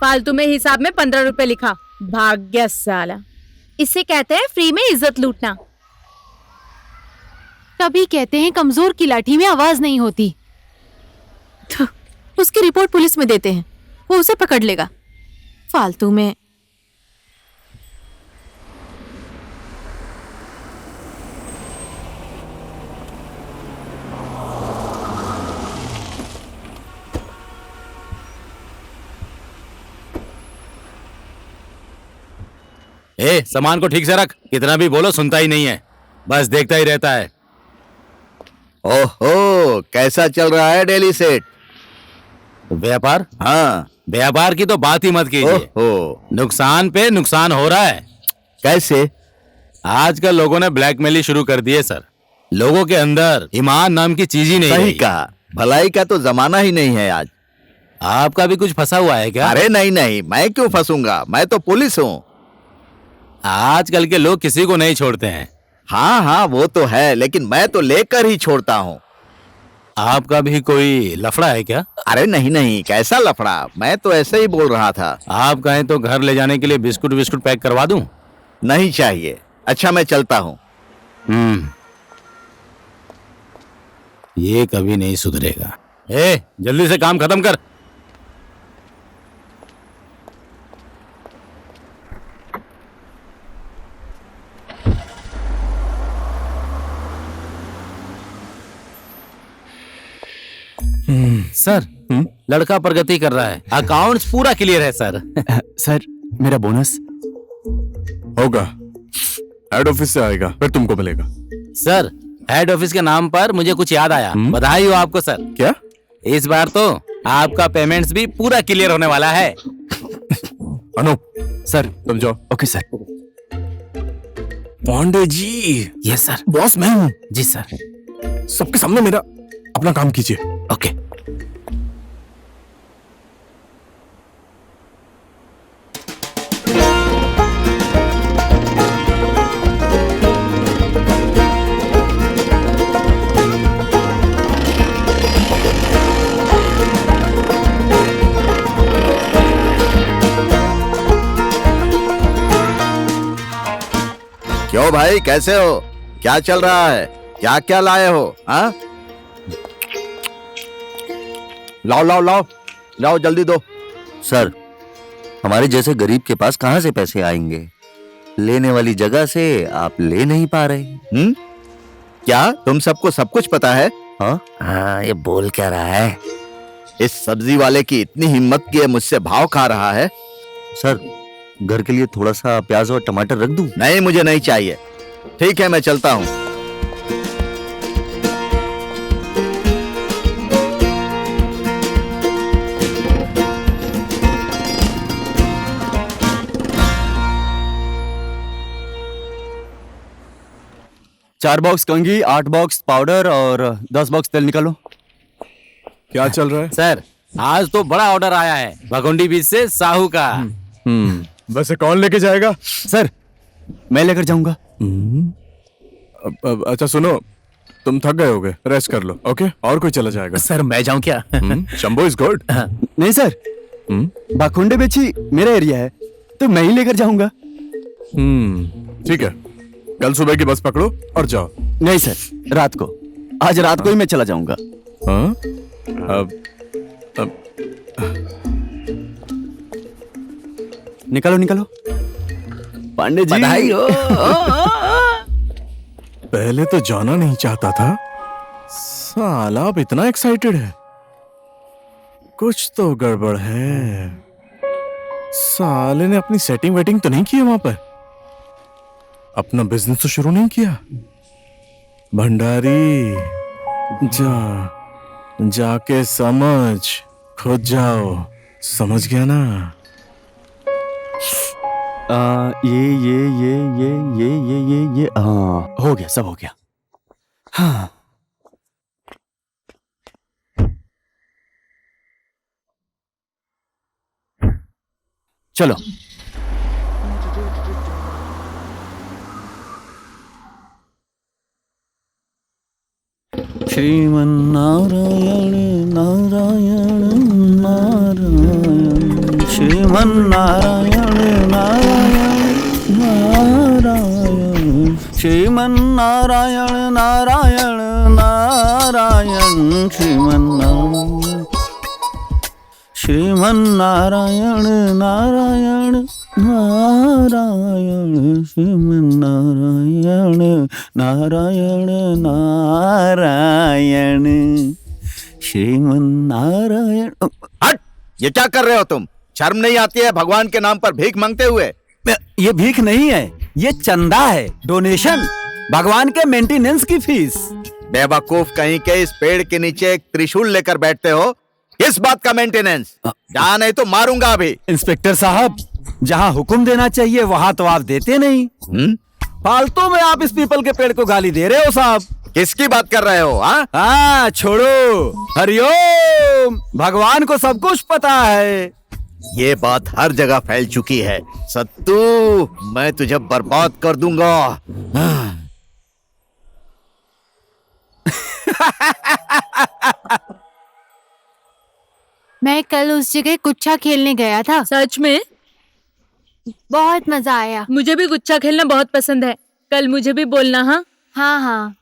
फालतू में हिसाब में 15 रुपए लिखा। भाग्य साला। इसे कहते हैं फ्री में इज्जत लूटना। तभी कहते हैं कमजोर की लाठी में आवाज नहीं होती। उसकी रिपोर्ट पुलिस में देते हैं, वो उसे पकड़ लेगा। फालतू में। ए, सामान को ठीक से रख। कितना भी बोलो सुनता ही नहीं है, बस देखता ही रहता है। ओहो, कैसा चल रहा है डेली सेट? व्यापार? हाँ। व्यापार की तो बात ही मत कीजिए। ओहो, नुकसान पे नुकसान हो रहा है। कैसे? आजकल लोगों ने ब्लैकमेलिंग शुरू कर दी है सर। लोगों के अंदर ईमान नाम की चीज ही नहीं सही रही। कहा, भलाई का तो जमाना ही नहीं है आज। आपका भी कुछ फंसा हुआ है क्या? अरे नहीं नहीं, मैं क्यों फंसूंगा, मैं तो पुलिस हूँ। आजकल के लोग किसी को नहीं छोड़ते हैं। हाँ हाँ, वो तो है, लेकिन मैं तो लेकर ही छोड़ता हूँ। आपका भी कोई लफड़ा है क्या? अरे नहीं नहीं, कैसा लफड़ा, मैं तो ऐसे ही बोल रहा था। आप कहें तो घर ले जाने के लिए बिस्कुट विस्कुट पैक करवा दूं? नहीं चाहिए। अच्छा, मैं चलता हूँ। ये कभी नहीं सुधरेगा। ए, जल्दी से काम खत्म कर। सर, लड़का प्रगति कर रहा है। अकाउंट्स पूरा क्लियर है सर। सर, मेरा बोनस होगा, हेड ऑफिस से आएगा, फिर तुमको मिलेगा। सर, हेड ऑफिस के नाम पर मुझे कुछ याद आया। बधाई हो आपको सर। क्या? इस बार तो आपका पेमेंट्स भी पूरा क्लियर होने वाला है। अनु, सर। तुम जाओ। Okay sir. Pandey ji. Yes sir. Boss मैं हूँ। जी सर। सबके सामने मेरा अपना काम कीजिए। ओके। क्यों भाई, कैसे हो? क्या चल रहा है? क्या क्या लाए हो? हाँ, लाओ लाओ लाओ लाओ, जल्दी दो। सर, हमारे जैसे गरीब के पास कहाँ से पैसे आएंगे? लेने वाली जगह से आप ले नहीं पा रहे। क्या तुम सबको सब कुछ पता है? हाँ, ये बोल क्या रहा है? इस सब्जी वाले की इतनी हिम्मत कि ये मुझसे भाव खा रहा है। सर, घर के लिए थोड़ा सा प्याज और टमाटर रख दूं? नहीं, मुझे नहीं चाहिए। ठीक है, मैं चलता हूँ। चार बॉक्स कंघी, 8 बॉक्स पाउडर और 10 बॉक्स तेल निकालो। क्या चल रहा है? सर, आज तो बड़ा ऑर्डर आया है भगुंडी बीच से साहू का। वैसे कौन लेके जाएगा? सर, मैं लेकर जाऊंगा। अच्छा सुनो, तुम थक गए होगे, रेस्ट कर लो। ओके, और कोई चला जाएगा? सर, मैं जाऊं क्या? Shambhu is good. नहीं सर, बाखुंडे बेची मेरा एरिया है, तो मैं ही लेकर जाऊंगा। ठीक है, कल सुबह की बस पकड़ो और जाओ। नहीं सर, रात को। आज रात को ही मैं चला जाऊंगा। हाँ? निकालो निकालो। पांडे जी, बधाई हो। पहले तो जाना नहीं चाहता था, साला अब इतना एक्साइटेड है। कुछ तो गड़बड़ है। साले ने अपनी सेटिंग वेटिंग तो नहीं की वहां पर, अपना बिजनेस तो शुरू नहीं किया। भंडारी, जाके समझ, खुद जाओ। समझ गया ना? ये हाँ, हो गया, सब हो गया। हाँ, चलो। श्रीमन्नारायण नारायण नारायण, श्रीमन्नारायण नारायण नारायण, श्रीमन्नारायण नारायण नारायण, श्रीमन्नारायण, श्रीमन्नारायण नारायण नारायण, श्रीमन्नारायण नारायण नारायण, श्रीमन्नारायण। हट! ये क्या कर रहे हो तुम? शर्म नहीं आती है भगवान के नाम पर भीख मांगते हुए? ये भीख नहीं है, ये चंदा है, डोनेशन, भगवान के मेंटेनेंस की फीस। बेवकूफ कहीं के, इस पेड़ के नीचे एक त्रिशूल लेकर बैठते हो, किस बात का मेंटेनेंस? जहाँ नहीं तो मारूंगा अभी। इंस्पेक्टर साहब, जहाँ हुक्म देना चाहिए वहाँ तो आप देते नहीं। फालतू में आप इस पीपल के पेड़ को गाली दे रहे हो साहब। किसकी बात कर रहे हो? हाँ छोड़ो, हरिओम, भगवान को सब कुछ पता है। ये बात हर जगह फैल चुकी है सत्तू, मैं तुझे बर्बाद कर दूंगा। मैं कल उस जगह गुच्छा खेलने गया था। सच में? बहुत मजा आया। मुझे भी गुच्छा खेलना बहुत पसंद है। कल मुझे भी बोलना। हाँ हाँ हाँ।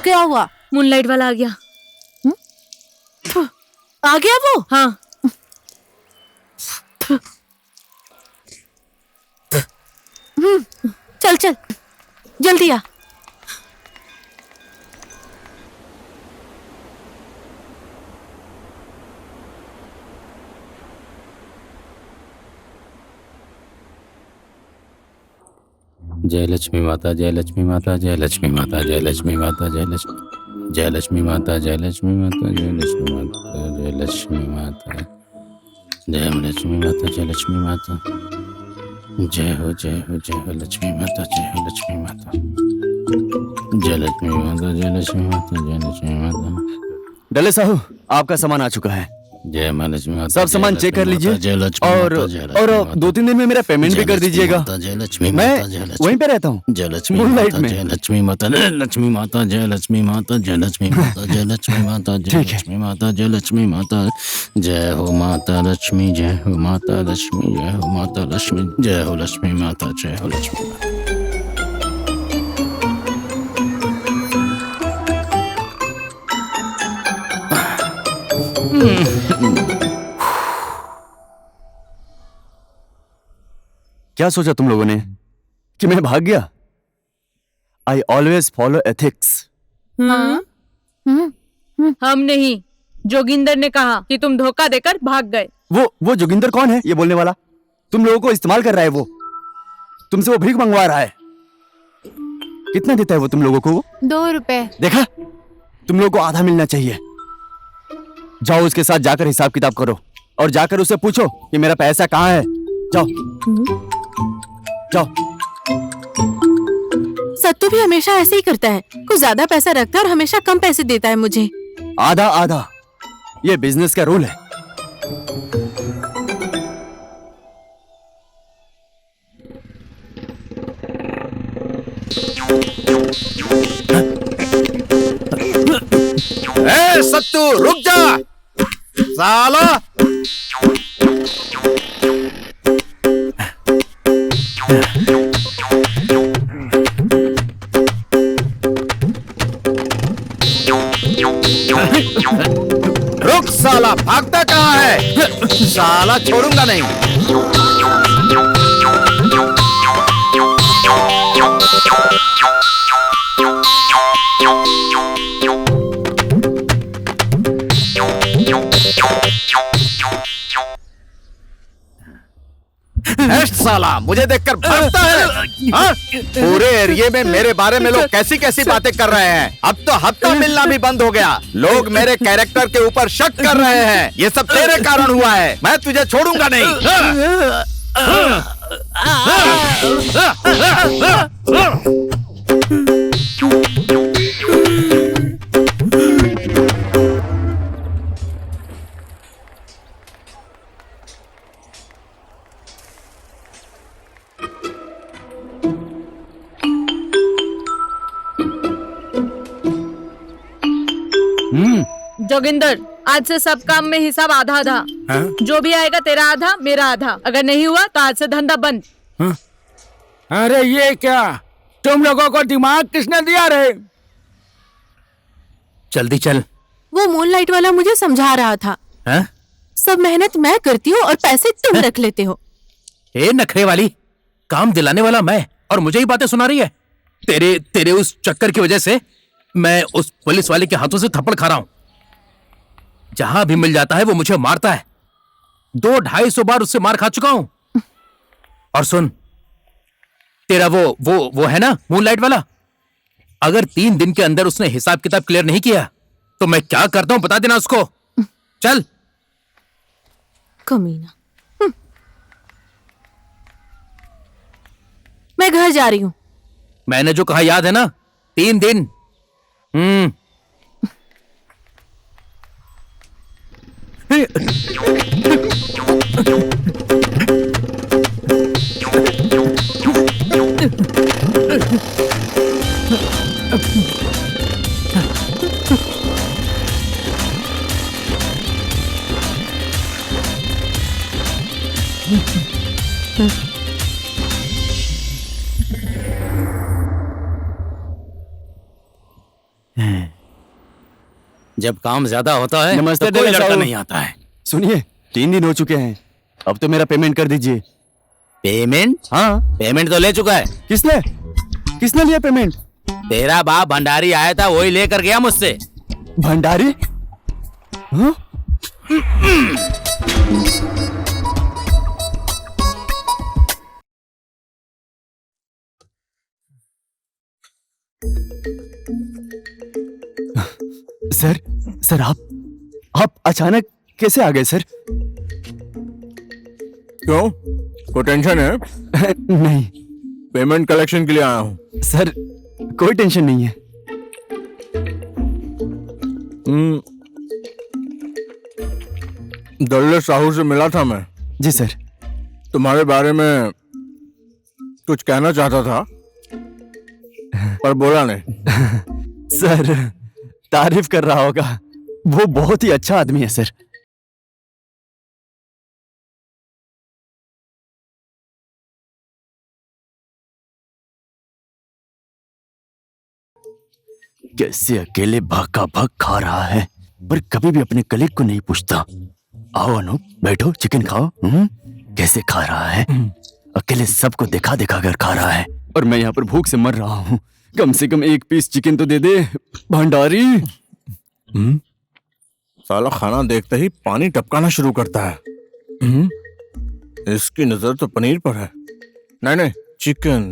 क्या हुआ? मूनलाइट वाला आ गया। आ गया वो? हाँ। चल चल जल्दी आ। जय लक्ष्मी माता, जय लक्ष्मी माता, जय लक्ष्मी माता, जय लक्ष्मी माता, जय लक्ष्मी, जय लक्ष्मी माता, जय लक्ष्मी माता, जय लक्ष्मी माता, जय लक्ष्मी माता, जय लक्ष्मी माता, जय लक्ष्मी माता, जय हो लक्ष्मी माता, जय हो लक्ष्मी माता, जय लक्ष्मी माता, जय लक्ष्मी माता, जय लक्ष्मी माता। डले साहू, आपका सामान आ चुका है। जय मां लक्ष्मी माता, सब सामान चेक कर लीजिए और 2-3 दिन में मेरा पेमेंट भी कर दीजिएगा। जय लक्ष्मी मैं माता, जय लक्ष्मी, वहीं पे रहता हूँ, जय लक्ष्मी मूनलाइट माता, में। जय लक्ष्मी माता, जय लक्ष्मी माता, जय लक्ष्मी माता, जय लक्ष्मी माता, जय लक्ष्मी माता, जय लक्ष्मी माता, जय लक्ष्मी माता, जय हो माता लक्ष्मी, जय हो माता लक्ष्मी, जय हो माता लक्ष्मी, जय हो लक्ष्मी माता, जय हो लक्ष्मी माता। क्या सोचा तुम लोगों ने कि मैं भाग गया? I always follow ethics. हम नहीं, जोगिंदर ने कहा कि तुम धोखा देकर भाग गए। वो जोगिंदर कौन है ये बोलने वाला? तुम लोगों को इस्तेमाल कर रहा है वो, तुमसे वो भीख मंगवा रहा है। कितना देता है वो तुम लोगों को? 2 रुपए। देखा, तुम लोगों को आधा मिलना चाहिए। जाओ उसके साथ जाकर हिसाब किताब करो और जाकर उससे पूछो कि मेरा पैसा कहाँ है। जाओ जाओ। सत्तू भी हमेशा ऐसे ही करता है, कुछ ज्यादा पैसा रखता है और हमेशा कम पैसे देता है मुझे। आधा आधा, ये बिजनेस का रूल है। ए सत्तू, रुक जा साला। रुक साला, भागता कहाँ है? साला छोड़ूंगा नहीं। साला मुझे देखकर भागता है। हाँ? पूरे एरिया में मेरे बारे में लोग कैसी कैसी बातें कर रहे हैं। अब तो हफ्ता मिलना भी बंद हो गया। लोग मेरे कैरेक्टर के ऊपर शक कर रहे हैं। ये सब तेरे कारण हुआ है। मैं तुझे छोड़ूंगा नहीं। जोगिंदर, आज से सब काम में हिसाब आधा आधा। जो भी आएगा तेरा आधा, मेरा आधा। अगर नहीं हुआ तो आज से धंधा बंद। अरे ये क्या, तुम लोगों को दिमाग किसने दिया रे? जल्दी चल। वो मूनलाइट वाला मुझे समझा रहा था। हैं? सब मेहनत मैं करती हूँ और पैसे तुम रख लेते हो। ए नखरे वाली, काम दिलाने वाला मैं और मुझे ही बातें सुना रही है। तेरे उस चक्कर की वजह से मैं उस पुलिस वाले के हाथों से थप्पड़ खा रहा हूं। जहां भी मिल जाता है वो मुझे मारता है। 200-250 बार उससे मार खा चुका हूं। और सुन, तेरा वो है ना मूनलाइट वाला, अगर 3 दिन के अंदर उसने हिसाब किताब क्लियर नहीं किया तो मैं क्या करता हूं बता देना उसको। चल। कमीना। मैं घर जा रही हूँ। मैंने जो कहा याद है ना, 3 दिन। जब काम ज्यादा होता है नमस्ते तो कोई डॉक्टर लड़का साहब। नहीं आता है। सुनिए, 3 दिन हो चुके हैं, अब तो मेरा पेमेंट कर दीजिए। पेमेंट? हाँ। पेमेंट तो ले चुका है। किसने लिया पेमेंट? तेरा बाप भंडारी आया था, वही लेकर गया मुझसे। भंडारी? हाँ? सर आप अचानक कैसे आ गए सर? क्यों, कोई टेंशन है? नहीं पेमेंट कलेक्शन के लिए आया हूँ। सर, कोई टेंशन नहीं है। दल्ले साहू से मिला था मैं। जी सर। तुम्हारे बारे में कुछ कहना चाहता था पर बोला नहीं। सर, तारीफ कर रहा होगा, वो बहुत ही अच्छा आदमी है सर। कैसे अकेले भागा भाग खा रहा है, पर कभी भी अपने कलीग को नहीं पूछता। आओ अनूप, बैठो, चिकन खाओ। कैसे खा रहा है, अकेले सबको दिखा दिखा कर खा रहा है, और मैं यहाँ पर भूख से मर रहा हूँ। कम से कम 1 पीस चिकन तो दे दे भंडारी। साला खाना देखते ही पानी टपकाना शुरू करता है। इसकी नजर तो पनीर पर है। नहीं, चिकन।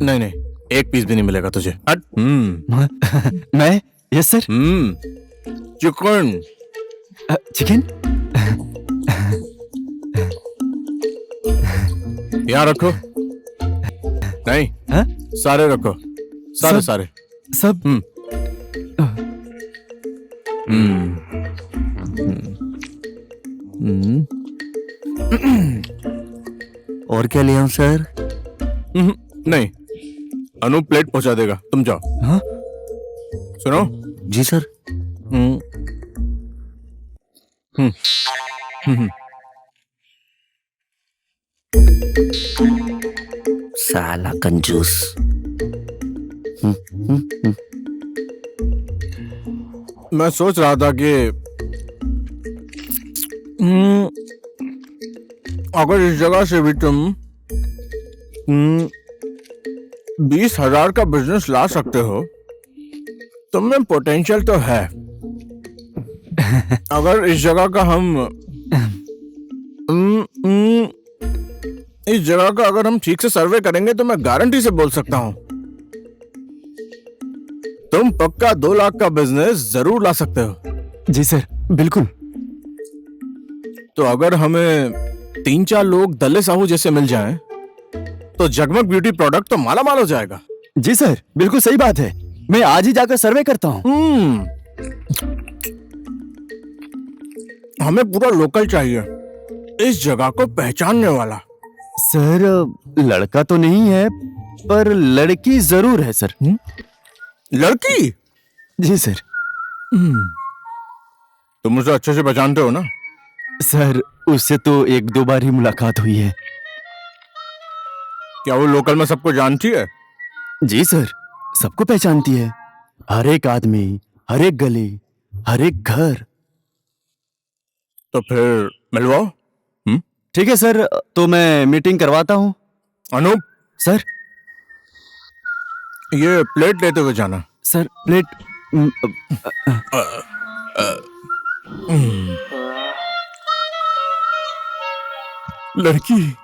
नहीं, 1 पीस भी नहीं मिलेगा तुझे। हट। मैं? Yes sir. चिकन। चिकन यहाँ रखो। नहीं, हाँ? सारे रखो, सारे। सब। और क्या ले आऊं सर? नहीं, अनूप प्लेट पहुंचा देगा, तुम जाओ। हाँ? सुनो जी सर। साला कंजूस। मैं सोच रहा था कि अगर इस जगह से भी तुम 20,000 का बिजनेस ला सकते हो, तुम में पोटेंशियल तो है। अगर इस जगह का अगर हम ठीक से सर्वे करेंगे तो मैं गारंटी से बोल सकता हूं तुम पक्का 2 लाख का बिजनेस जरूर ला सकते हो। जी सर, बिल्कुल। तो अगर हमें 3-4 लोग दल्ले साहू जैसे मिल जाएं, तो जगमग ब्यूटी प्रोडक्ट तो माला माल हो जाएगा। जी सर, बिल्कुल सही बात है। मैं आज ही जाकर सर्वे करता हूँ। हमें पूरा लोकल चाहिए, इस जगह को पहचानने वाला। सर, लड़का तो नहीं है, पर लड़की जरूर है सर। लड़की? जी सर। तुम उसे अच्छे से पहचानते हो ना? सर, उससे तो 1-2 बार ही मुलाकात हुई है। क्या वो लोकल में सबको जानती है? जी सर, सबको पहचानती है। हर एक आदमी, हर एक गली, हर एक घर। तो फिर मिलवाओ। ठीक है सर, तो मैं मीटिंग करवाता हूँ। अनूप, सर। ये प्लेट लेते हुए जाना। Sir plate. लड़की,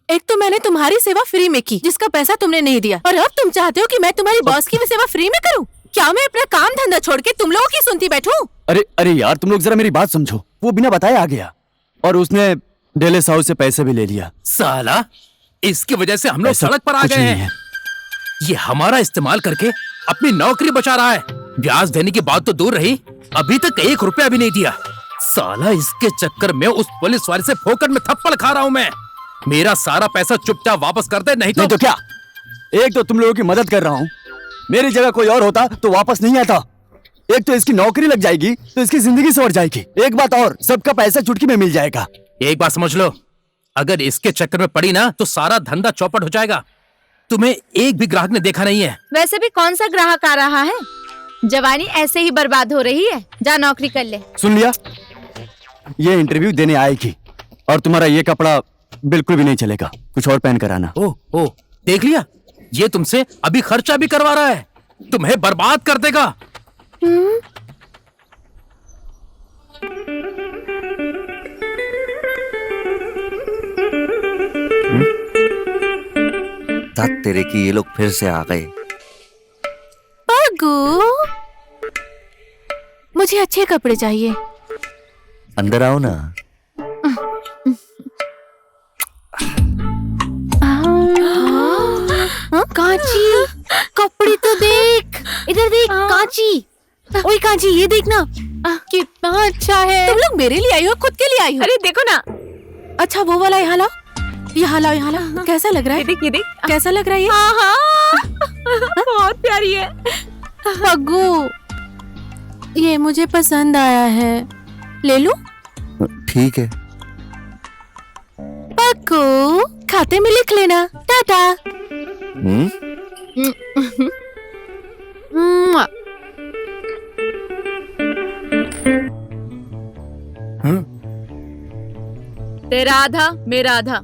एक तो मैंने तुम्हारी सेवा फ्री में की जिसका पैसा तुमने नहीं दिया, और अब तुम चाहते हो कि मैं तुम्हारी बॉस की भी सेवा फ्री में करूं? क्या मैं अपना काम धंधा छोड़ के तुम लोगों की सुनती बैठूं? अरे अरे यार, तुम लोग जरा मेरी बात समझो। वो बिना बताए आ गया और उसने डेले साहू से पैसे भी ले लिया। साला, इसकी वजह से हम लोग ऐसा सड़क पर आ कुछ गए नहीं हैं। ये हमारा इस्तेमाल करके अपनी नौकरी बचा रहा है। ब्याज देने की बात तो दूर रही, अभी तक 1 रुपया भी नहीं दिया। साला, इसके चक्कर में उस पुलिस वाले से फोकट में थप्पड़ खा रहा हूं मैं। मेरा सारा पैसा चुपचाप वापस कर दे, नहीं नहीं तो क्या? एक तो तुम लोगों की मदद कर रहा हूँ, मेरी जगह कोई और होता तो वापस नहीं आता। एक तो इसकी नौकरी लग जाएगी तो इसकी जिंदगी संवर जाएगी। एक बात और, सबका पैसा चुटकी में मिल जाएगा। एक बात समझ लो, अगर इसके चक्कर में पड़ी ना तो सारा धंधा चौपट हो जाएगा। तुम्हें एक भी ग्राहक ने देखा नहीं है। वैसे भी कौन सा ग्राहक आ रहा है? जवानी ऐसे ही बर्बाद हो रही है, जा नौकरी कर ले। सुन लिया, ये इंटरव्यू देने आएगी और तुम्हारा ये कपड़ा बिल्कुल भी नहीं चलेगा, कुछ और पहन कर आना। ओ, देख लिया, ये तुमसे अभी खर्चा भी करवा रहा है, तुम्हें बर्बाद कर देगा। तात तेरे की, ये लोग फिर से आ गए। पग्गू, मुझे अच्छे कपड़े चाहिए। अंदर आओ ना। कांची, कपड़े तो देख, इधर देख कांची। ओए कांची, ये देखना कितना अच्छा है। तुम लोग मेरे लिए आई हो, खुद के लिए आई हो? अरे देखो ना। अच्छा वो वाला यहाँ लाओ, यहाँ लाओ, यहाँ लाओ। कैसा लग रहा है? ये देख, कैसा लग रहा है ये? बहुत प्यारी है। पग्गू, ये मुझे पसंद आया है, ले लूं? ठीक है। पग्गू, खाते में लिख लेना। टाटा। मुआ। तेरा आधा, मेरा आधा।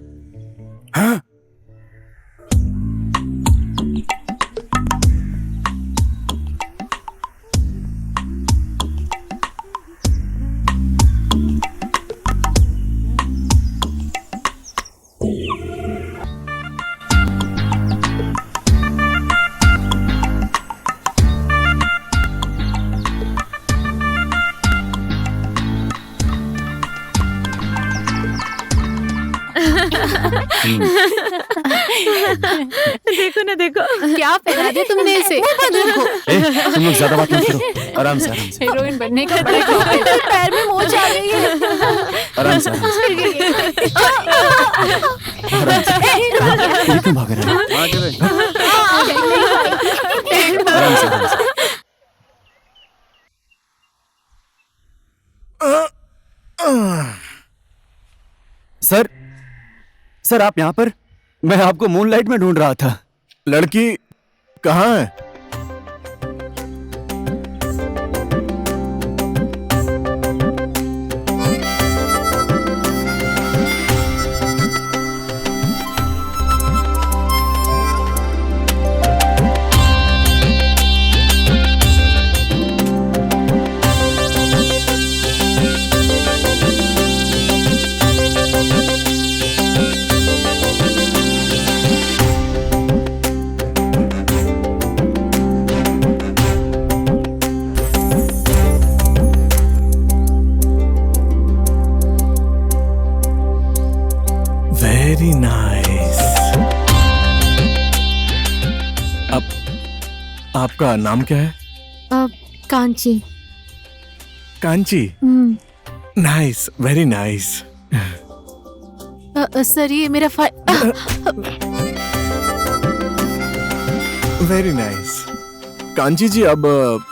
देखो ना, देखो क्या पहना दिया तुमने इसे? तुम लोग ज्यादा बात मत करो, आराम से आराम से। हीरोइन बनने का बड़ा शौक है। पैर में मोच आ गई है। आराम से आराम से। ये क्यों भाग रहा है? आराम से आराम से। सर आप यहाँ पर? मैं आपको मूनलाइट में ढूंढ रहा था। लड़की कहाँ है? Very nice. अब आपका नाम क्या है? Kanchi. Kanchi? Nice, very nice. Sir ये मेरा वेरी नाइस। कांची जी, अब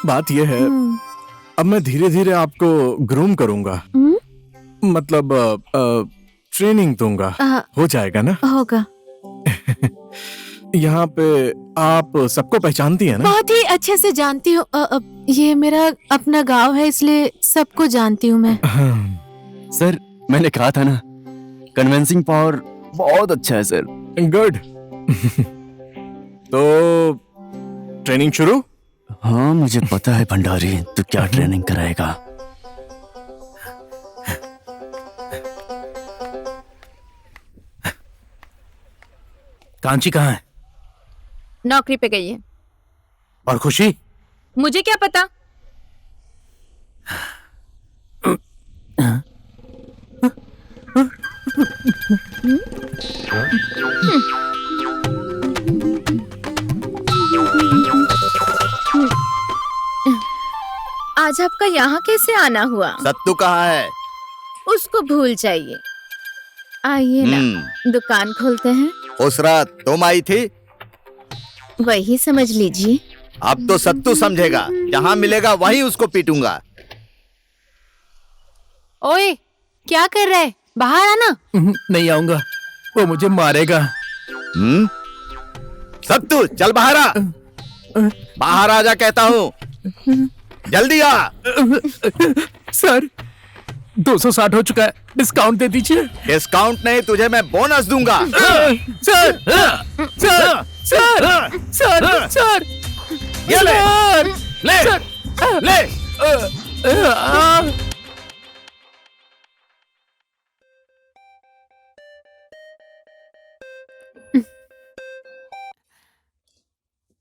बात यह है, अब मैं धीरे धीरे आपको ग्रूम करूंगा, मतलब ट्रेनिंग दूंगा। हो जाएगा ना? होगा। यहाँ पे आप सबको पहचानती है ना? बहुत ही अच्छे से जानती हूँ। ये मेरा अपना गांव है, इसलिए सबको जानती हूँ मैं। सर मैंने कहा था ना, कन्विंसिंग पावर बहुत अच्छा है सर। गुड। तो ट्रेनिंग शुरू? हाँ मुझे पता है भंडारी, तू क्या ट्रेनिंग कराएगा। कांची कहाँ है? नौकरी पे गई है। और खुशी? मुझे क्या पता। आज आपका यहाँ कैसे आना हुआ? सत्तू कहाँ है? उसको भूल जाइए। आइए ना, दुकान खोलते हैं। उस रात तुम आई थी? वही समझ लीजिए। अब तो सत्तू समझेगा, जहाँ मिलेगा वहीं उसको पीटूंगा। ओए, क्या कर रहा है? बाहर आना। नहीं आऊंगा, वो मुझे मारेगा। सत्तू चल बाहर आ। बाहर आ जा कहता हूँ, जल्दी आ। सर 260 हो चुका है, डिस्काउंट दे दीजिए। डिस्काउंट नहीं, तुझे मैं बोनस दूंगा। Sir sir sir sir sir ये ले ले ले।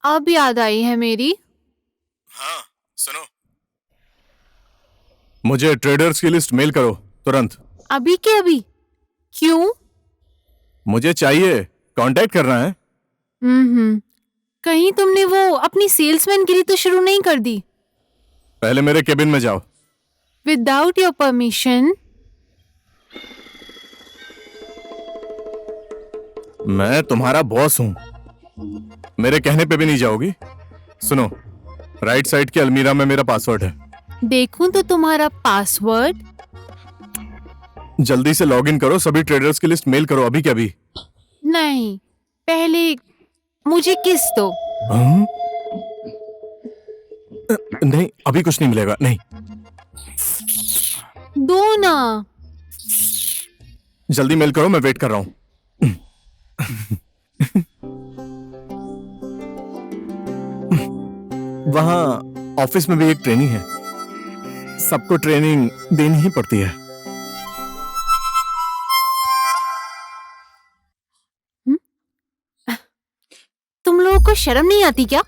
अब याद आई है मेरी। हाँ सुनो, मुझे ट्रेडर्स की लिस्ट मेल करो तुरंत। अभी के अभी? क्यों? मुझे चाहिए, कांटेक्ट करना है। कहीं तुमने वो अपनी सेल्समैन गिरी तो शुरू नहीं कर दी? पहले मेरे केबिन में जाओ। Without your permission? मैं तुम्हारा बॉस हूं, मेरे कहने पे भी नहीं जाओगी? सुनो, राइट साइड की अलमीरा में मेरा पासवर्ड है। देखूं तो तुम्हारा पासवर्ड? जल्दी से लॉगिन करो, सभी ट्रेडर्स की लिस्ट मेल करो अभी के अभी। नहीं, पहले मुझे किस दो। नहीं, अभी कुछ नहीं मिलेगा, नहीं। दो ना। जल्दी मेल करो, मैं वेट कर रहा हूं। वहां ऑफिस में भी एक ट्रेनिंग है, सबको ट्रेनिंग देनी ही पड़ती है। तुम लोगों को शर्म नहीं आती क्या?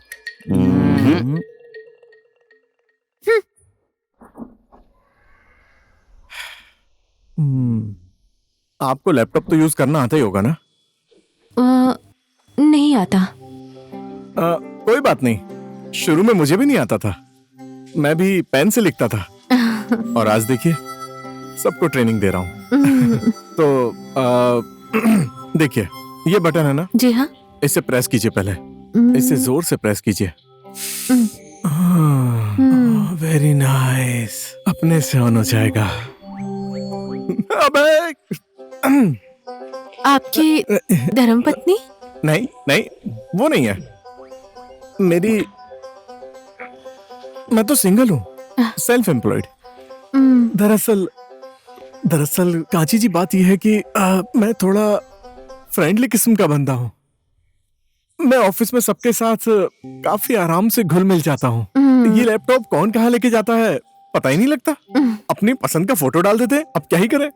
आपको लैपटॉप तो यूज करना आता ही होगा ना? नहीं आता। कोई बात नहीं, शुरू में मुझे भी नहीं आता था, मैं भी पेन से लिखता था। और आज देखिए, सबको ट्रेनिंग दे रहा हूँ। तो देखिए, ये बटन है ना? जी हाँ। इसे प्रेस कीजिए, पहले इसे जोर से प्रेस कीजिए। वेरी नाइस, अपने से ऑन हो जाएगा। अबे आपकी धर्मपत्नी? नहीं नहीं, वो नहीं है मेरी, मैं तो सिंगल हूँ, सेल्फ एम्प्लॉयड। दरअसल कांची जी, बात यह है कि मैं थोड़ा फ्रेंडली किस्म का बंदा हूँ। मैं ऑफिस में सबके साथ काफी आराम से घुल मिल जाता हूँ। ये लैपटॉप कौन कहाँ लेके जाता है पता ही नहीं लगता। अपनी पसंद का फोटो डाल देते, अब क्या ही करें।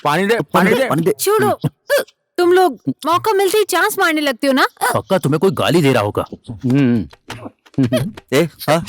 पानी दे, पानी दे। छोड़ो, तुम लोग मौका मिलते ही चांस मारने लगते हो ना। पक्का तुम्हें कोई गाली दे रहा होगा। हाँ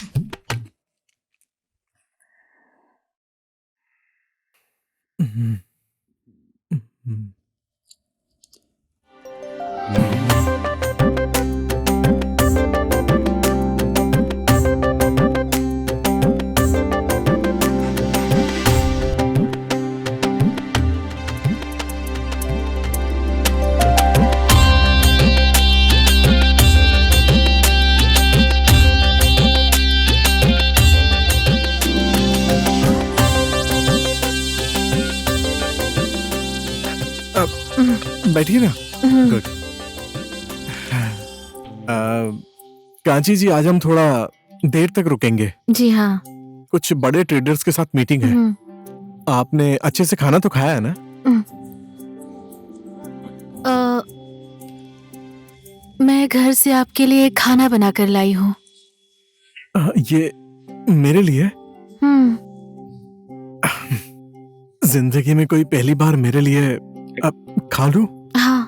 बैठिए ना। गुड। कांची जी, आज हम थोड़ा देर तक रुकेंगे। जी हाँ। कुछ बड़े ट्रेडर्स के साथ मीटिंग है। आपने अच्छे से खाना तो खाया है ना? मैं घर से आपके लिए खाना बना कर लाई हूँ। ये मेरे लिए? जिंदगी में कोई पहली बार मेरे लिए अब खा लूं? हाँ।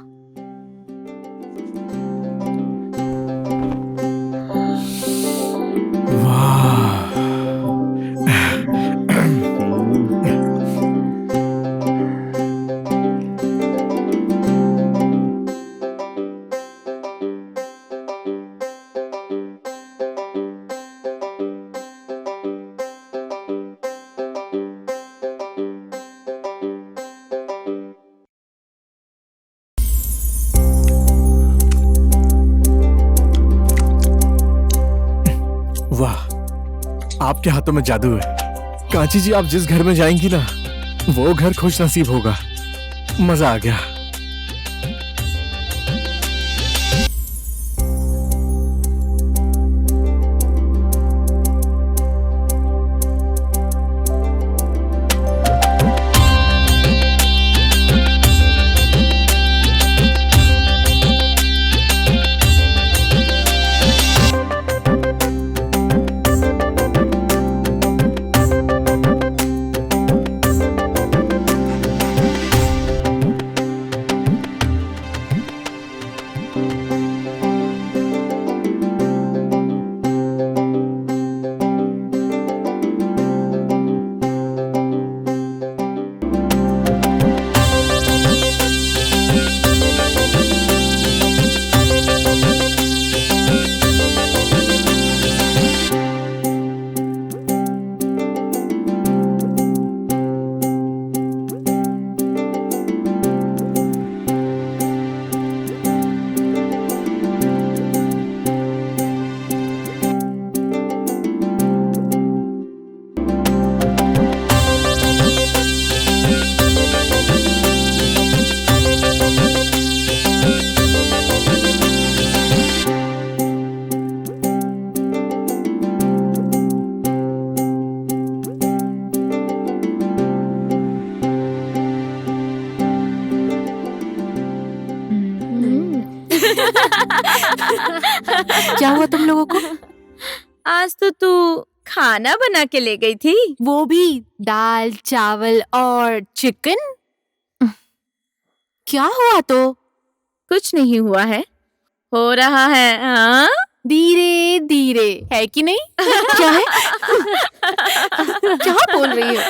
वाह, आपके हाथों में जादू है। कांची जी, आप जिस घर में जाएंगी ना, वो घर खुश नसीब होगा। मजा आ गया। क्या हुआ तुम लोगों को? आज तो तू खाना बना के ले गई थी। वो भी दाल चावल और चिकन। क्या हुआ? तो कुछ नहीं हुआ है, हो रहा है। हाँ, धीरे धीरे है कि नहीं? क्या है? क्या बोल रही हो?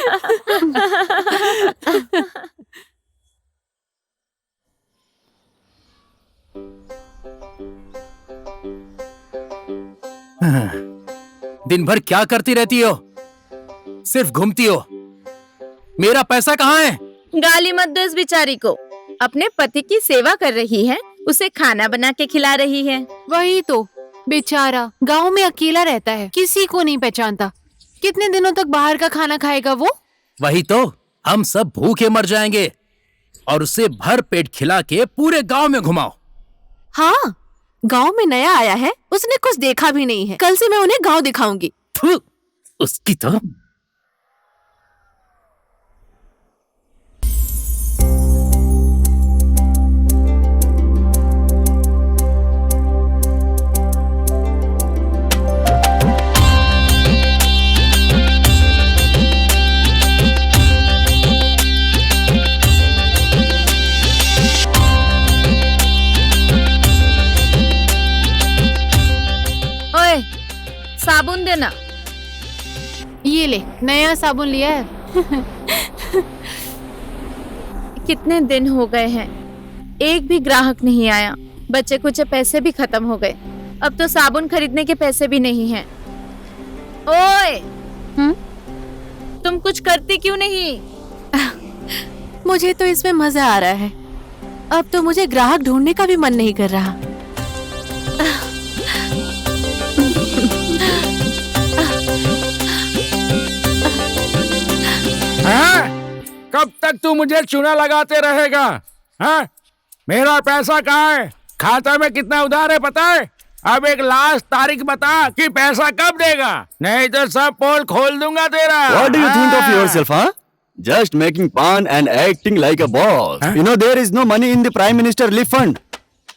दिन भर क्या करती रहती हो? सिर्फ घूमती हो। मेरा पैसा कहाँ है? गाली मत दो इस बेचारी को। अपने पति की सेवा कर रही है, उसे खाना बना के खिला रही है। वही तो, बेचारा गांव में अकेला रहता है, किसी को नहीं पहचानता। कितने दिनों तक बाहर का खाना खाएगा वो? वही तो, हम सब भूखे मर जाएंगे। और उसे भर पेट खिला के पूरे गांव में घुमाओ। हाँ, गांव में नया आया है, उसने कुछ देखा भी नहीं है। कल से मैं उन्हें गांव दिखाऊंगी। थू, उसकी तो। साबुन देना। ये ले, नया साबुन लिया है। कितने दिन हो गए हैं, एक भी ग्राहक नहीं आया। बचे कुछ पैसे भी खत्म हो गए। अब तो साबुन खरीदने के पैसे भी नहीं हैं। ओए, तुम कुछ करती क्यों नहीं? मुझे तो इसमें मजा आ रहा है। अब तो मुझे ग्राहक ढूंढने का भी मन नहीं कर रहा। हाँ? कब तक तू मुझे चूना लगाते रहेगा? हाँ? मेरा पैसा कहाँ है? खाता में कितना उधार है पता है? अब एक लास्ट तारीख बता कि पैसा कब देगा, नहीं तो सब पोल खोल दूंगा तेरा। What do you think of yourself, huh? Just making fun and acting like a boss. You know there is no money in the Prime Minister Relief Fund.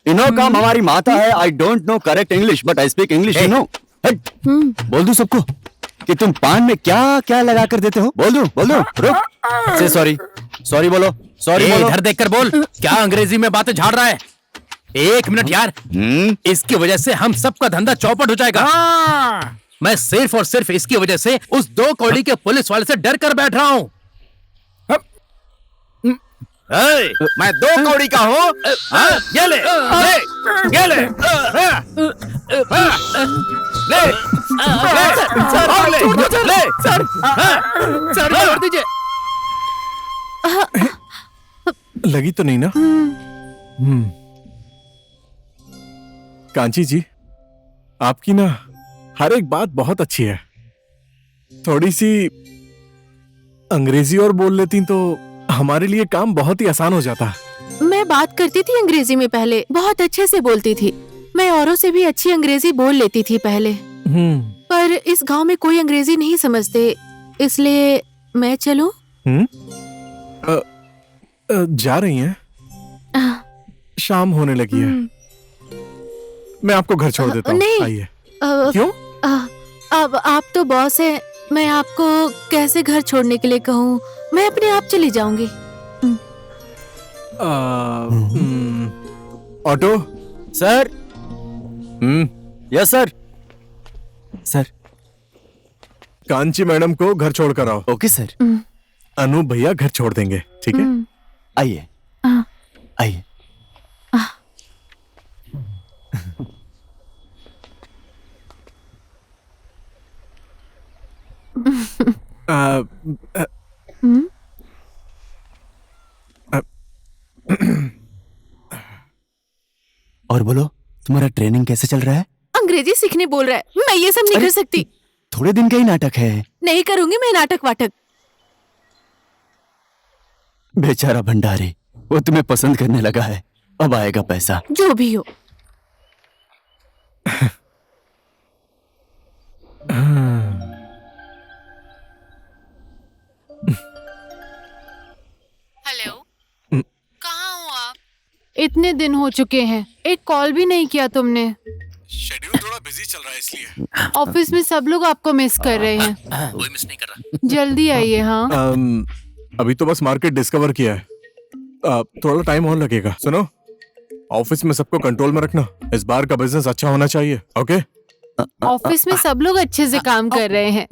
You know काम हमारी माता है. I don't know correct English, but I speak English. You know. हट. बोल दूं सबको कि तुम पान में क्या क्या लगा कर देते हो? बोल दूं. रुक. Say sorry. Sorry बोलो. Sorry बोलो. इधर देखकर बोल, क्या अंग्रेजी में बातें झाड़ रहा है? एक मिनट यार, इसकी वजह से हम सबका धंधा चौपट हो जाएगा। मैं सिर्फ और सिर्फ इसकी वजह से उस 2 कौड़ी के पुलिस वाले से डर कर बैठ रहा हूँ। मैं 2 कौड़ी का हूँ। ये ले, ये ले, सर छोड़ दीजिए। लगी तो नहीं ना? कांची जी, आपकी ना हर एक बात बहुत अच्छी है। थोड़ी सी अंग्रेजी और बोल लेती तो हमारे लिए काम बहुत ही आसान हो जाता। मैं बात करती थी अंग्रेजी में पहले, बहुत अच्छे से बोलती थी। मैं औरों से भी अच्छी अंग्रेजी बोल लेती थी पहले, पर इस गांव में कोई अंग्रेजी नहीं समझते, इसलिए मैं चलूं? जा रही हैं? शाम होने लगी है, मैं आपको घर छोड़ देता हूँ। नहीं। आइए। क्यों? अब आप तो बॉस हैं, मैं आपको कैसे घर छोड़ने के लिए कहूँ? मैं अपने आप चली जाऊंगी। Auto sir. Yes sir. Sir Kanchi madam को घर छोड़ कर आओ। Okay sir. अनूप भैया घर छोड़ देंगे, ठीक है? आइए आइए। और बोलो, तुम्हारा ट्रेनिंग कैसे चल रहा है? अंग्रेजी सीखने बोल रहा है, मैं ये सब नहीं कर सकती। थोड़े दिन का ही नाटक है। नहीं करूंगी मैं नाटक वाटक। बेचारा भंडारी, वो तुम्हें पसंद करने लगा है, अब आएगा पैसा। जो भी हो। हेलो, कहाँ हो आप? इतने दिन हो चुके हैं, एक कॉल भी नहीं किया तुमने। शेड्यूल थोड़ा बिजी चल रहा है इसलिए। ऑफिस में सब लोग आपको मिस कर रहे हैं। कोई मिस नहीं कर रहा। जल्दी आइए। हाँ, अभी तो बस मार्केट डिस्कवर किया है, थोड़ा टाइम और लगेगा। सुनो, ऑफिस में सबको कंट्रोल में रखना, इस बार का बिजनेस अच्छा होना चाहिए। ओके? ऑफिस में सब लोग अच्छे से काम कर रहे हैं।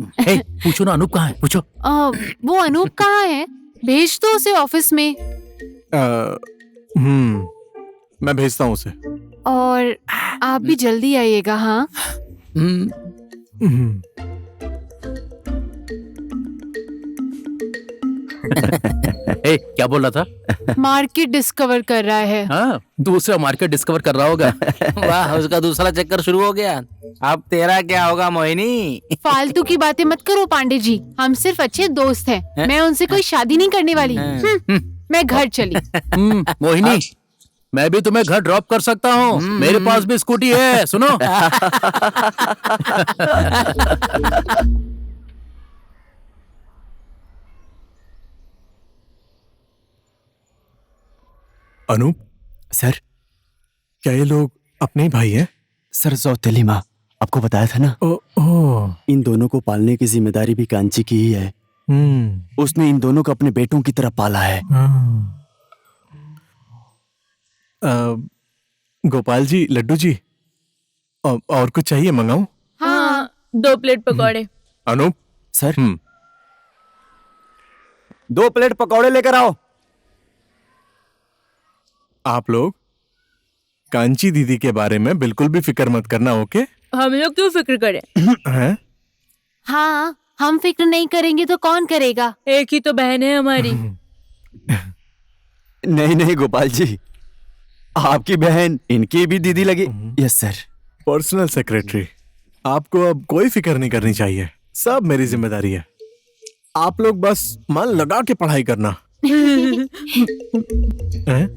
पूछो ना, अनूप कहाँ है? पूछो। वो अनूप कहाँ है? भेज दो उसे ऑफिस में। मैं भेजता हूँ उसे। और आप भी जल्दी आइएगा। हाँ। क्या बोल रहा था? मार्केट डिस्कवर कर रहा है। हाँ, दूसरा मार्केट डिस्कवर कर रहा होगा। वाह, उसका दूसरा चक्कर शुरू हो गया। अब तेरा क्या होगा मोहिनी? फालतू की बातें मत करो पांडे जी, हम सिर्फ अच्छे दोस्त हैं। मैं उनसे कोई शादी नहीं करने वाली। मैं घर चली। मोहिनी, मैं भी तुम्हें घर ड्रॉप कर सकता हूँ, मेरे पास भी स्कूटी है। सुनो। अनूप सर। क्या ये लोग अपने ही भाई हैं? सर सौतेली माँ, आपको बताया था ना। इन दोनों को पालने की जिम्मेदारी भी कांची की ही है। उसने इन दोनों को अपने बेटों की तरह पाला है। गोपाल जी, लड्डू जी, और कुछ चाहिए? मंगाऊं? हाँ, 2 प्लेट पकौड़े। अनूप। सर। 2 प्लेट पकौड़े लेकर आओ। आप लोग कांची दीदी के बारे में बिल्कुल भी फिक्र मत करना। ओके? हम लोग क्यों फिक्र करें? हैं? हाँ, हम फिक्र नहीं करेंगे तो कौन करेगा? एक ही तो बहन है हमारी। नहीं नहीं गोपाल जी, आपकी बहन इनकी भी दीदी लगी। Yes sir. पर्सनल सेक्रेटरी, आपको अब कोई फिक्र नहीं करनी चाहिए, सब मेरी जिम्मेदारी है। आप लोग बस मन लगा के पढ़ाई करना। हैं?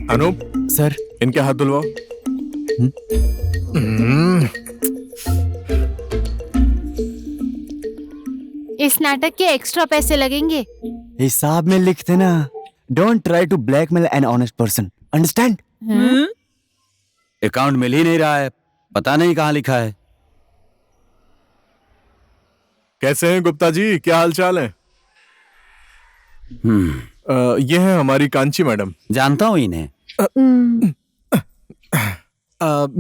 अनूप, सर इनके हाथ धुलवाओ। इस नाटक के एक्स्ट्रा पैसे लगेंगे। हिसाब में लिख देना। Don't try to blackmail an honest person, understand? Account मिल ही नहीं रहा है, पता नहीं कहाँ लिखा है। कैसे हैं गुप्ता जी, क्या हाल चाल है? ये है हमारी कांची मैडम। जानता हूँ इन्हें।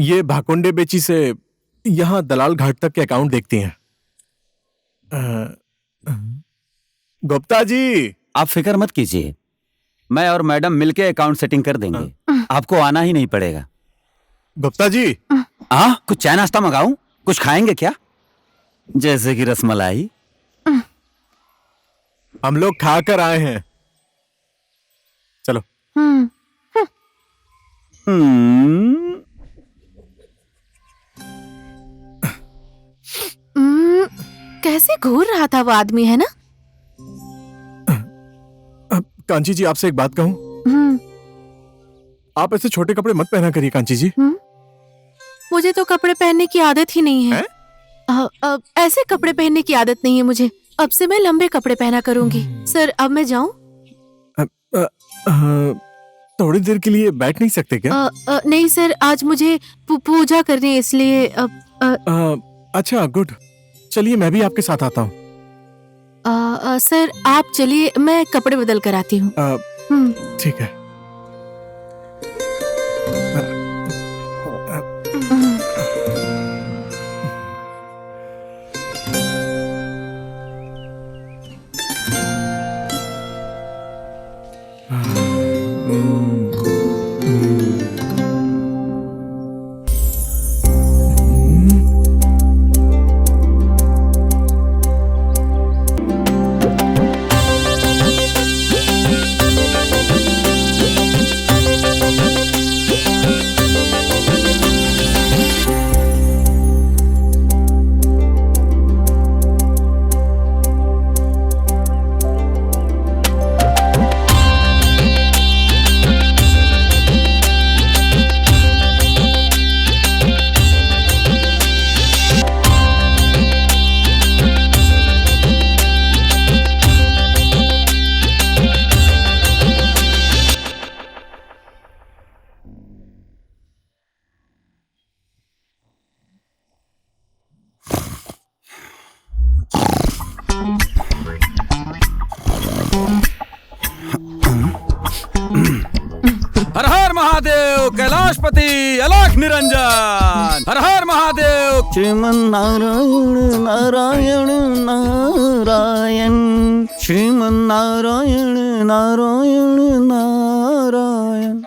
ये भाकुंडे बेची से यहाँ दलाल घाट तक के अकाउंट देखती हैं। गुप्ता जी, आप फिक्र मत कीजिए, मैं और मैडम मिलके अकाउंट सेटिंग कर देंगे। आपको आना ही नहीं पड़ेगा। गुप्ता जी, कुछ चाय नाश्ता मंगाऊं? कुछ खाएंगे क्या? जैसे कि रसमलाई। हम लोग खाकर आए हैं, चलो। कैसे घूर रहा था वो आदमी, है ना? कांची जी, आपसे एक बात कहूं? आप ऐसे छोटे कपड़े मत पहना करिए कांची जी। मुझे तो कपड़े पहनने की आदत ही नहीं है। ऐसे कपड़े पहनने की आदत नहीं है मुझे। अब से मैं लंबे कपड़े पहना करूंगी। सर, अब मैं जाऊं? थोड़ी देर के लिए बैठ नहीं सकते क्या? नहीं सर, आज मुझे पूजा करनी है, इसलिए अच्छा, गुड। चलिए मैं भी आपके साथ आता हूँ। सर आप चलिए, मैं कपड़े बदल कर आती हूँ। ठीक है। हर हर महादेव, कैलाशपति, अलख निरंजन। हर हर महादेव। श्रीमन नारायण नारायण नारायण, श्रीमन नारायण नारायण नारायण,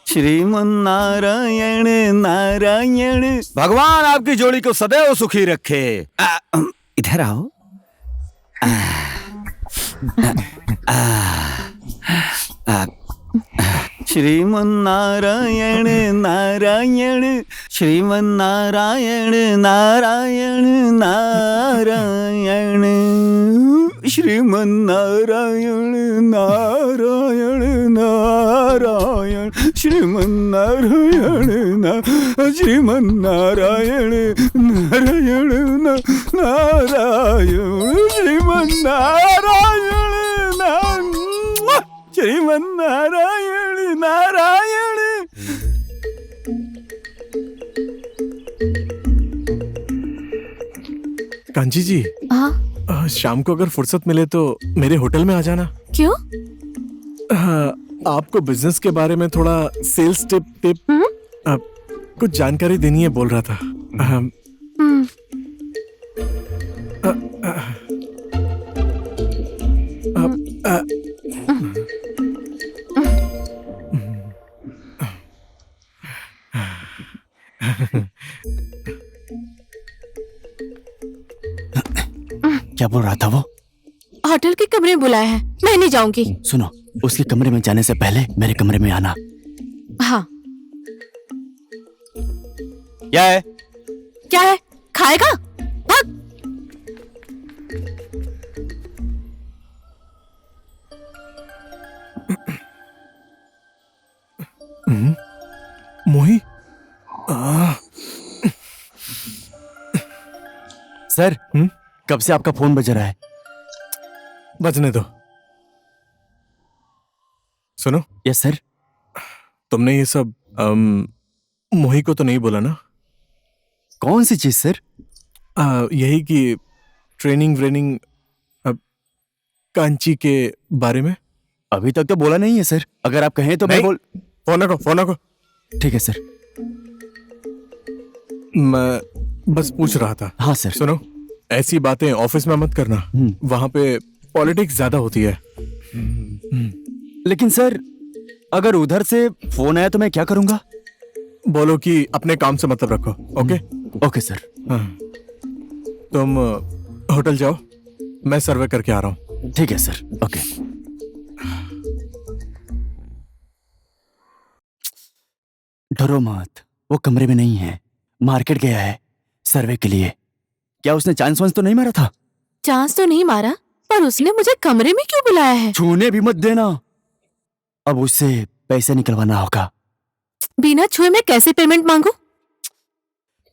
श्रीमन नारायण नारायण। भगवान आपकी जोड़ी को सदैव सुखी रखे। इधर आओ। श्रीमन नारायण नारायण, श्रीमन नारायण नारायण नारायण, श्रीमन नारायण नारायण नारायण, श्रीमन नारायण श्रीमन नारायण नारायण नारायण, श्रीमन नारायण श्रीमन नारायण नारायण। कांची जी, शाम को अगर फुर्सत मिले तो मेरे होटल में आ जाना। क्यों? आपको बिजनेस के बारे में थोड़ा सेल्स टिप कुछ जानकारी देनी है, बोल रहा था। क्या बोल रहा था वो? होटल के कमरे में बुलाया है, मैं नहीं जाऊंगी। सुनो, उसके कमरे में जाने से पहले मेरे कमरे में आना। हाँ। क्या है? क्या है? खाएगा? भाग सर कब से आपका फोन बज रहा है? बजने दो। सुनो। Yes sir. तुमने ये सब मोही को तो नहीं बोला ना? कौन सी चीज सर? यही कि ट्रेनिंग व्रेनिंग कांची के बारे में। अभी तक तो बोला नहीं है सर। अगर आप कहें तो मैं बोल। फोन रखो। ठीक है सर। मैं बस पूछ रहा था। हाँ सर। सुनो, ऐसी बातें ऑफिस में मत करना। वहां पे पॉलिटिक्स ज्यादा होती है। लेकिन सर अगर उधर से फोन आया तो मैं क्या करूंगा? बोलो कि अपने काम से मतलब रखो। ओके? Okay sir. हाँ। तुम होटल जाओ, मैं सर्वे करके आ रहा हूँ। ठीक है सर। ओके। डरो मत, वो कमरे में नहीं है, मार्केट गया है सर्वे के लिए। क्या उसने चांस वांस तो नहीं मारा था? चांस तो नहीं मारा, पर उसने मुझे कमरे में क्यों बुलाया है? छूने भी मत देना, अब उससे पैसे निकलवाना होगा। बिना छुए मैं कैसे पेमेंट मांगू?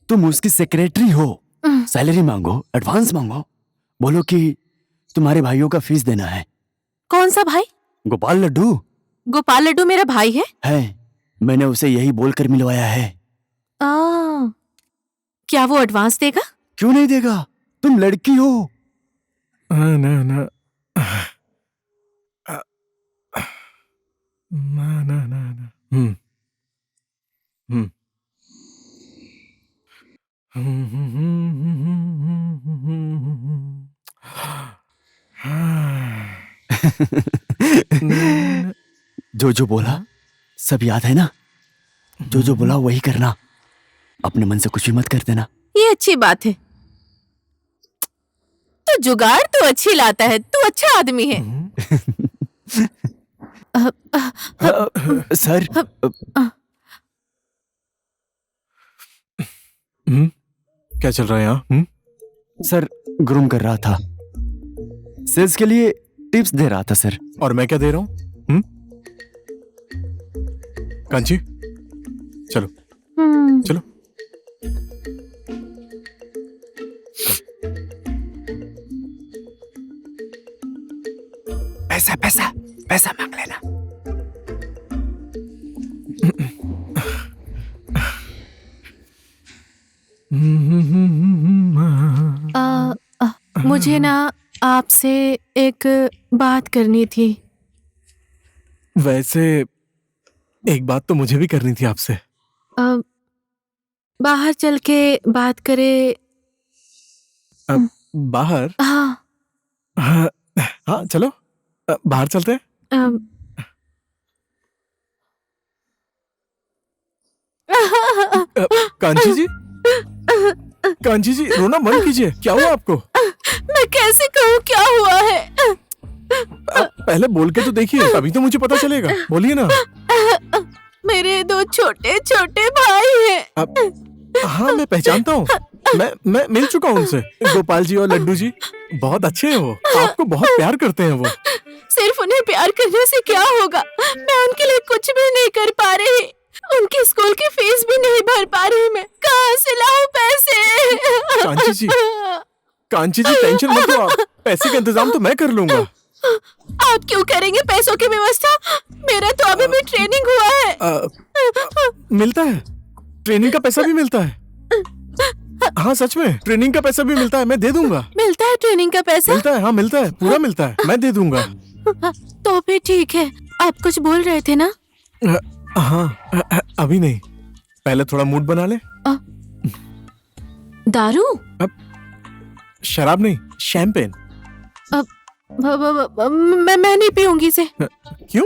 तुम उसकी सेक्रेटरी हो, सैलरी मांगो, एडवांस मांगो, बोलो कि तुम्हारे भाइयों का फीस देना है। कौन सा भाई? गोपाल लड्डू। गोपाल लड्डू मेरा भाई है? मैंने उसे यही बोलकर मिलवाया है। क्या वो एडवांस देगा? क्यों नहीं देगा, तुम लड़की हो। ना ना जो बोला सब याद है ना? जो बोला वही करना, अपने मन से कुछ भी मत कर देना। ये अच्छी बात है। तो जुगाड़ तो अच्छी लाता है, तू अच्छा आदमी है। सर क्या चल रहा है यहाँ? सर ग्रूम कर रहा था, सेल्स के लिए टिप्स दे रहा था सर। और मैं क्या दे रहा हूँ? कांची चलो चलो। पैसा पैसा पैसा मांग लेना। मुझे ना आपसे एक बात करनी थी। वैसे एक बात तो मुझे भी करनी थी आपसे। बाहर चल के बात करे। बाहर? हाँ हाँ चलो बाहर चलते हैं। कांची जी रोना बंद कीजिए। क्या हुआ आपको? मैं कैसे कहूँ क्या हुआ है? आप पहले बोल के तो देखिए, तभी तो मुझे पता चलेगा। बोलिए ना। मेरे दो छोटे छोटे भाई हैं। हाँ मैं पहचानता हूँ, मैं मिल चुका हूँ उनसे। गोपाल जी और लड्डू जी बहुत अच्छे हैं, वो आपको बहुत प्यार करते हैं। वो सिर्फ उन्हें प्यार करने से क्या होगा? मैं उनके लिए कुछ भी नहीं कर पा रही, उनकी स्कूल की फीस भी नहीं भर पा रही। मैं कहाँ से लाऊं पैसे? कांची जी टेंशन मत लो आप, पैसे का इंतजाम तो मैं कर लूंगा। आप क्यों करेंगे पैसों की व्यवस्था? मेरा तो अभी भी ट्रेनिंग हुआ है। मिलता है, ट्रेनिंग का पैसा भी मिलता है। हाँ सच में ट्रेनिंग का पैसा भी मिलता है, मैं दे दूंगा। मिलता है ट्रेनिंग का पैसा? मिलता है, हाँ मिलता है, पूरा मिलता है, मैं दे दूंगा। तो फिर ठीक है। आप कुछ बोल रहे थे ना? हाँ अभी नहीं, पहले थोड़ा मूड बना ले। दारू? शराब नहीं, शैंपेन। मैं नहीं पीऊंगी इसे। क्यों?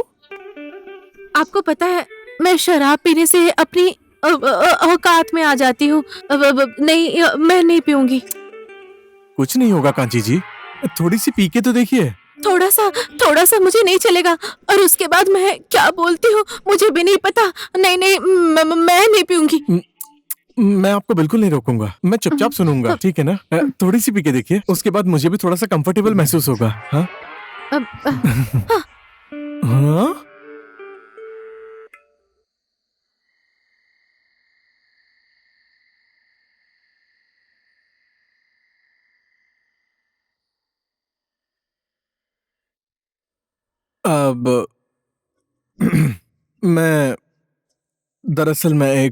आपको पता है मैं शराब पीने से अपनी औकात में आ जाती हूँ। नहीं, मैं नहीं पीऊंगी। कुछ नहीं होगा कांची जी, थोड़ी सी पी के तो देखिए। थोड़ा सा मुझे नहीं चलेगा। और उसके बाद मैं क्या बोलती हूँ मुझे भी नहीं पता। नहीं, मैं नहीं पीऊंगी। मैं आपको बिल्कुल नहीं रोकूंगा, मैं चुपचाप सुनूंगा, ठीक है ना? थोड़ी सी पी के देखिए, उसके बाद मुझे भी थोड़ा सा कंफर्टेबल महसूस होगा। हाँ हाँ अब मैं दरअसल मैं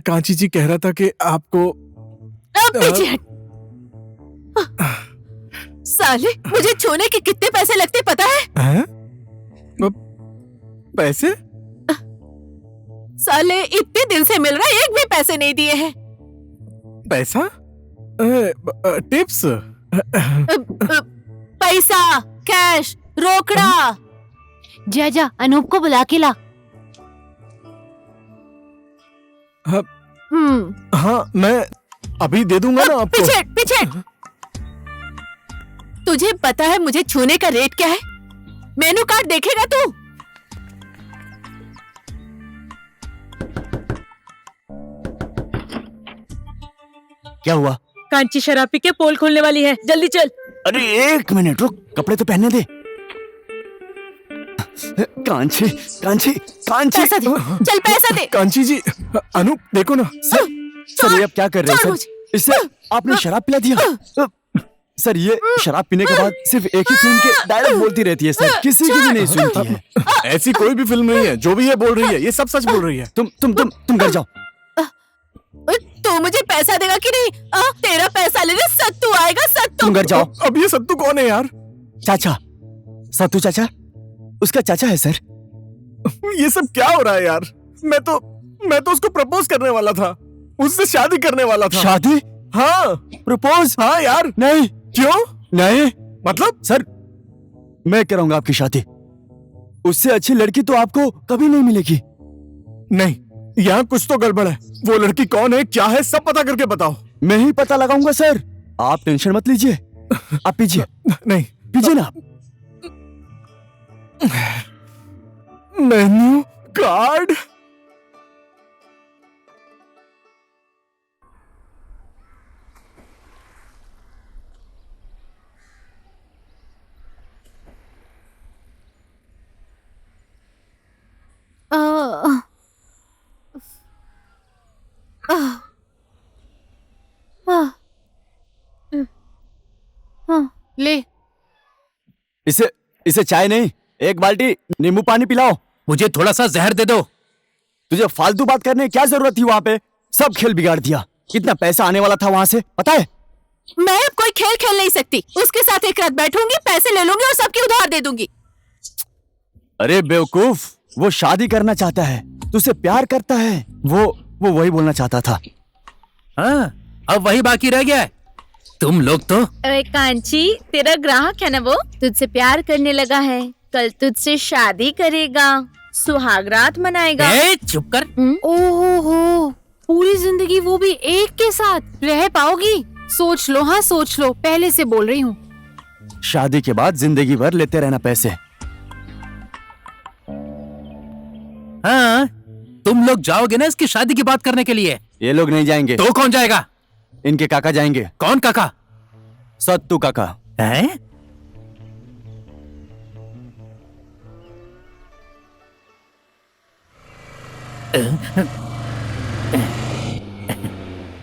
कांची जी कह रहा था कि आपको अब पीछे हट। साले, मुझे छूने के कितने पैसे लगते पता है? हैं? पैसे? साले, इतने दिन से मिल रहा है, एक भी पैसे नहीं दिए हैं। पैसा? टिप्स? पैसा, कैश, रोकड़ा। जा जा, अनूप को बुला के ला। हाँ, मैं अभी दे दूंगा ना आपको। पीछे हट, पीछे हट। तुझे पता है मुझे छूने का रेट क्या है? मेनू कार्ड देखेगा तू? क्या हुआ? कांची शराब पी के पोल खोलने वाली है, जल्दी चल। अरे 1 मिनट रुक, कपड़े तो पहनने दे। कांची, कांची, कांची। पैसा दे, चल पैसा दे। कांची जी, अनूप देखो ना। सर ये अब क्या कर रहे हैं सर? इससे आपने शराब पिला दिया। सर ये शराब पीने के बाद सिर्फ एक ही फिल्म के डायलॉग बोलती रहती है सर, किसी की भी नहीं सुनती है। ऐसी कोई भी फिल्म नहीं है, जो भी ये बोल रही है ये सब सच बोल रही है। तुम घर जाओ। तू मुझे पैसा देगा कि नहीं? तेरा पैसा लेने सत्तू आएगा, सत्तू। तुम घर जाओ। अब ये सत्तू कौन है यार? चाचा, सत्तू चाचा, उसका चाचा है सर। ये सब क्या हो रहा है यार? मैं तो उसको प्रपोज करने वाला था, उससे शादी करने वाला था। शादी? हाँ। प्रपोज? हाँ यार। नहीं। क्यों नहीं? मतलब? सर मैं कराऊंगा आपकी शादी। उससे अच्छी लड़की तो आपको कभी नहीं मिलेगी। नहीं, यहाँ कुछ तो गड़बड़ है। वो लड़की कौन है, क्या है, सब पता करके बताओ। मैं ही पता लगाऊंगा सर, आप टेंशन मत लीजिए। आप पीजिए। नहीं पीजिए ना। Menu card? ले। इसे चाय नहीं, एक बाल्टी नींबू पानी पिलाओ। मुझे थोड़ा सा जहर दे दो। तुझे फालतू बात करने की क्या जरूरत थी? वहां पे सब खेल बिगाड़ दिया। कितना पैसा आने वाला था वहां से, पता है? मैं अब कोई खेल खेल नहीं सकती। उसके साथ एक रात बैठूंगी, पैसे ले लूंगी और सबकी उधार दे दूंगी। अरे बेवकूफ, वो शादी करना चाहता है, तुझसे प्यार करता है। वो वही बोलना चाहता था। हाँ, अब वही बाकी रह गया है। तुम लोग तो। अरे कांची, तेरा ग्राहक है ना, वो तुझसे प्यार करने लगा है, कल तुझसे शादी करेगा, सुहागरात मनाएगा। चुप कर। ओहो, पूरी जिंदगी वो भी एक के साथ रह पाओगी? सोच लो, हाँ सोच लो, पहले से बोल रही हूँ। शादी के बाद जिंदगी भर लेते रहना पैसे। हाँ, तुम लोग जाओगे ना इसकी शादी की बात करने के लिए? ये लोग नहीं जाएंगे। तो कौन जाएगा? इनके काका जाएंगे। कौन काका? सत्तू काका। हैं?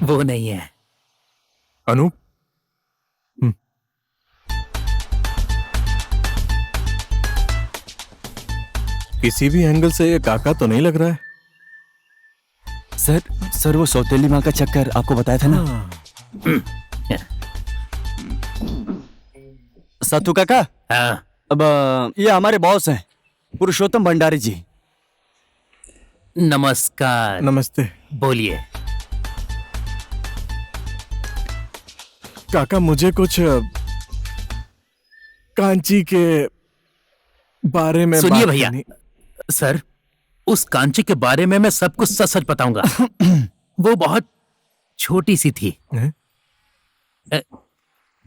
वो नहीं है। अनूप, किसी भी एंगल से ये काका तो नहीं लग रहा है। सर वो सौतेली माँ का चक्कर आपको बताया था ना। सत्तू काका। हाँ। अब ये हमारे बॉस हैं, पुरुषोत्तम भंडारी जी। नमस्कार। नमस्ते। बोलिए। काका, मुझे कुछ कांची के बारे में सुनिए बात भैया, करनी। सर उस कांची के बारे में मैं सब कुछ सच सच बताऊंगा। वो बहुत छोटी सी थी,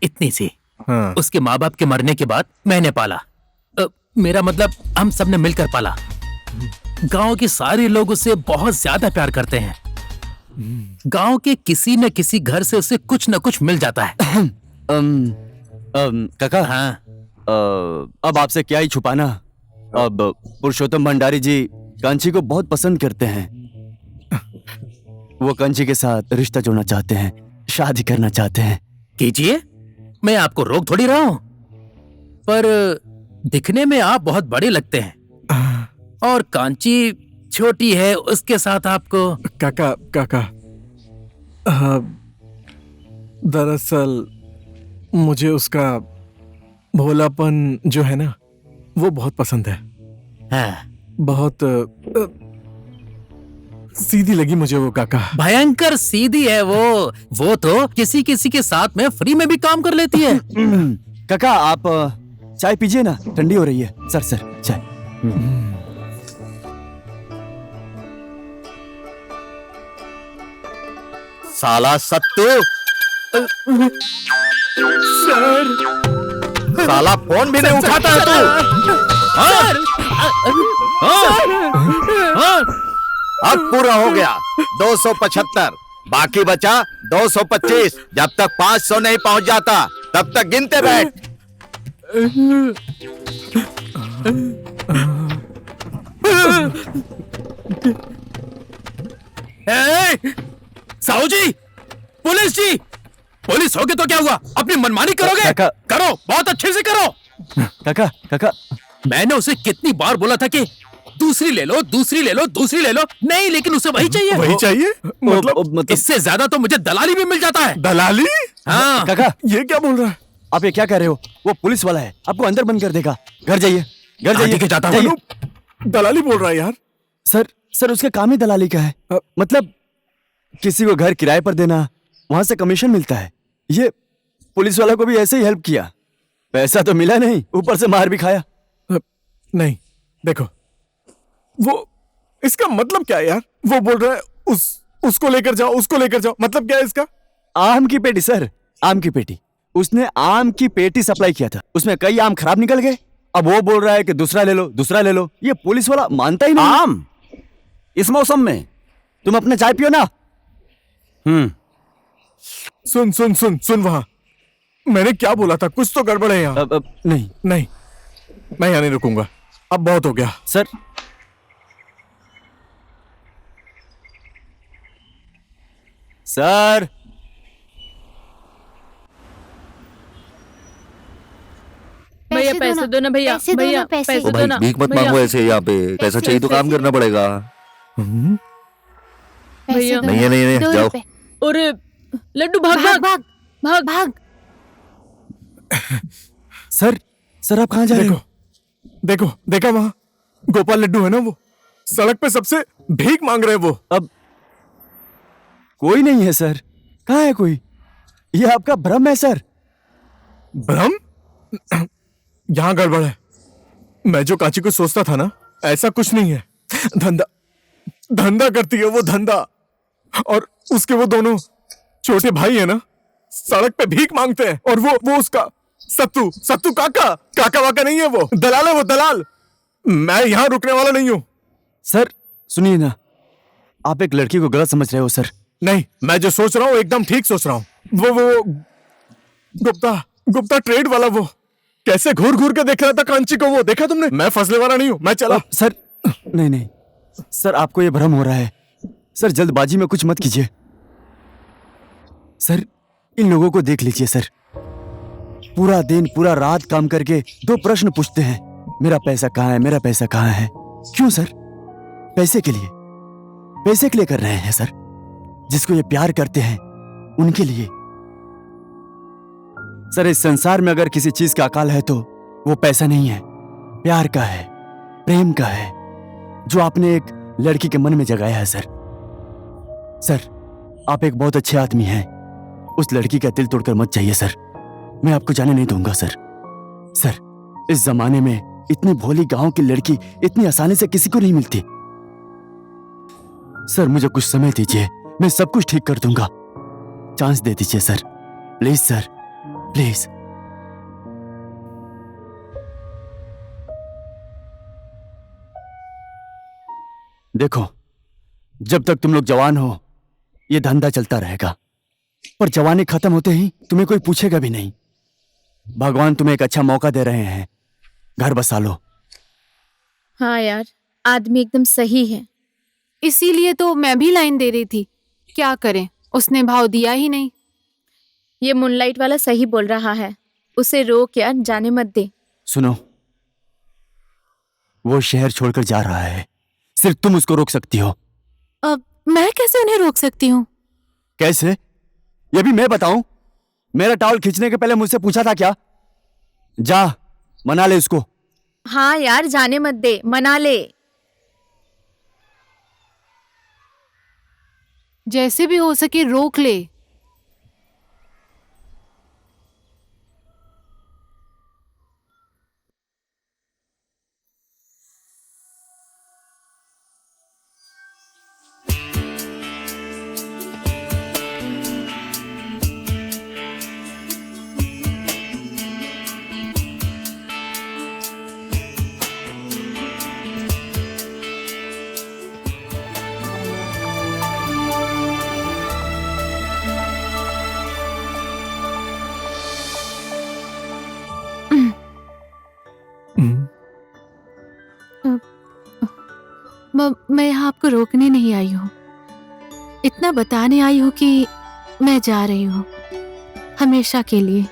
इतनी सी। हाँ। उसके माँ बाप के मरने के बाद मैंने पाला। मेरा मतलब हम सब ने मिलकर पाला। गांव के सारे लोग उसे बहुत ज्यादा प्यार करते हैं। गांव के किसी न किसी घर से उसे कुछ न कुछ मिल जाता है। काका। हाँ। अब आपसे क्या ही छुपाना। अब पुरुषोत्तम भंडारी जी कांची को बहुत पसंद करते हैं। वो कांची के साथ रिश्ता जोड़ना चाहते हैं, शादी करना चाहते हैं। कीजिए, मैं आपको रोक थोड़ी रहा हूं, पर दिखने में आप बहुत बड़े लगते हैं और कांची छोटी है, उसके साथ आपको। काका काका, दरअसल मुझे उसका भोलापन जो है ना वो बहुत पसंद है। हाँ। बहुत सीधी लगी मुझे वो काका। भयंकर सीधी है वो तो किसी किसी के साथ में फ्री में भी काम कर लेती है। काका आप चाय पीजिए ना, ठंडी हो रही है। सर चाय। साला सत्तू, सर साला फोन भी नहीं उठाता है तू। अब पूरा हो गया 275, बाकी बचा 225। जब तक 500 नहीं पहुंच जाता तब तक गिनते बैठ। साहू जी, पुलिस होगे तो क्या हुआ, अपनी मनमानी करोगे? काका। करो, बहुत अच्छे से करो। काका मैंने उसे कितनी बार बोला था कि दूसरी ले लो, नहीं, लेकिन उसे वही चाहिए। वही चाहिए मतलब इससे ज्यादा तो मुझे दलाली भी मिल जाता है। दलाली? हाँ। काका ये क्या बोल रहा है? आप ये क्या कह रहे हो? वो पुलिस वाला है, आपको अंदर बंद कर देगा। घर जाइए, घर जाइए। के जाता जाइए। हूँ। दलाली बोल रहा है यार। सर उसका काम ही दलाली का है। मतलब किसी को घर किराए पर देना, वहां से कमीशन मिलता है। ये पुलिस वाला को भी ऐसे ही हेल्प किया, पैसा तो मिला नहीं, ऊपर से मार भी खाया। नहीं देखो, वो इसका मतलब क्या है यार? वो बोल रहा है उसको लेकर जाओ, मतलब क्या है इसका? आम की पेटी सर, आम की पेटी। उसने आम की पेटी सप्लाई किया था, उसमें कई आम खराब निकल गए। अब वो बोल रहा है कि दूसरा ले लो। ये पुलिस वाला मानता ही नहीं। आम इस मौसम में? तुम अपना चाय पियो ना। सुन वहां, मैंने क्या बोला था? कुछ तो गड़बड़ है यहाँ। नहीं मैं यहाँ नहीं रुकूंगा, अब बहुत हो गया। सर भैया पैसे दो ना भैया, भैया पैसे ओ दो भाई ना भीख मत भैया। मांगो ऐसे, यहाँ पे पैसा चाहिए तो काम करना पड़ेगा। भैया नहीं जाओ। और लड्डू भाग। सर आप कहाँ जा रहे हो? देखो देखा वहां गोपाल लड्डू है ना, वो सड़क पे सबसे भीख मांग रहे हैं। वो अब कोई नहीं है सर। कहाँ है कोई? ये आपका भ्रम है सर। भ्रम? यहाँ गड़बड़ है। मैं जो कांची को सोचता था ना, ऐसा कुछ नहीं है। धंधा करती है वो, धंधा। और उसके वो दोनों छोटे भाई है ना, सड़क पे भीख मांगते हैं। और वो उसका सत्तू काका वाका नहीं है, वो दलाल है, वो दलाल। मैं यहाँ रुकने वाला नहीं हूँ। सर सुनिए ना, आप एक लड़की को गलत समझ रहे हो सर। नहीं, मैं जो सोच रहा हूँ एकदम ठीक सोच रहा हूँ। वो गुप्ता ट्रेड वाला, वो कैसे घूर के देख रहा था कांची को, वो देखा तुमने? मैं फंसने वाला नहीं हूँ, मैं चला। सर नहीं सर, आपको ये भ्रम हो रहा है। सर जल्दबाजी में कुछ मत कीजिए। सर इन लोगों को देख लीजिए सर, पूरा दिन पूरा रात काम करके 2 प्रश्न पूछते हैं, मेरा पैसा कहाँ है। क्यों सर? पैसे के लिए कर रहे हैं सर। जिसको ये प्यार करते हैं उनके लिए। सर इस संसार में अगर किसी चीज का अकाल है तो वो पैसा नहीं है, प्यार का है, प्रेम का है, जो आपने एक लड़की के मन में जगाया है सर। आप एक बहुत अच्छे आदमी हैं, उस लड़की का दिल तोड़कर मत जाइए सर। मैं आपको जाने नहीं दूंगा सर। इस जमाने में इतनी भोली गांव की लड़की इतनी आसानी से किसी को नहीं मिलती। सर मुझे कुछ समय दीजिए, मैं सब कुछ ठीक कर दूंगा। चांस दे दीजिए सर, प्लीज सर, प्लीज। देखो, जब तक तुम लोग जवान हो ये धंधा चलता रहेगा, पर जवानी खत्म होते ही तुम्हें कोई पूछेगा भी नहीं। भगवान तुम्हें एक अच्छा मौका दे रहे हैं, घर बसा लो। हाँ यार, आदमी एकदम सही है। इसीलिए तो मैं भी लाइन दे रही थी। क्या करें, उसने भाव दिया ही नहीं। ये मूनलाइट वाला सही बोल रहा है, उसे रोक यार, जाने मत दे। सुनो, वो शहर छोड़कर जा रहा है, सिर्फ तुम उसको रोक सकती हो। अब मैं कैसे उन्हें रोक सकती हूँ? कैसे, ये भी मैं बताऊं? मेरा टॉवल खींचने के पहले मुझसे पूछा था क्या? जा मना ले उसको। हाँ यार, जाने मत दे, मना ले। जैसे भी हो सके रोक ले। मैं यहाँ आपको रोकने नहीं आई हूँ, इतना बताने आई हूँ कि मैं जा रही हूँ हमेशा के लिए।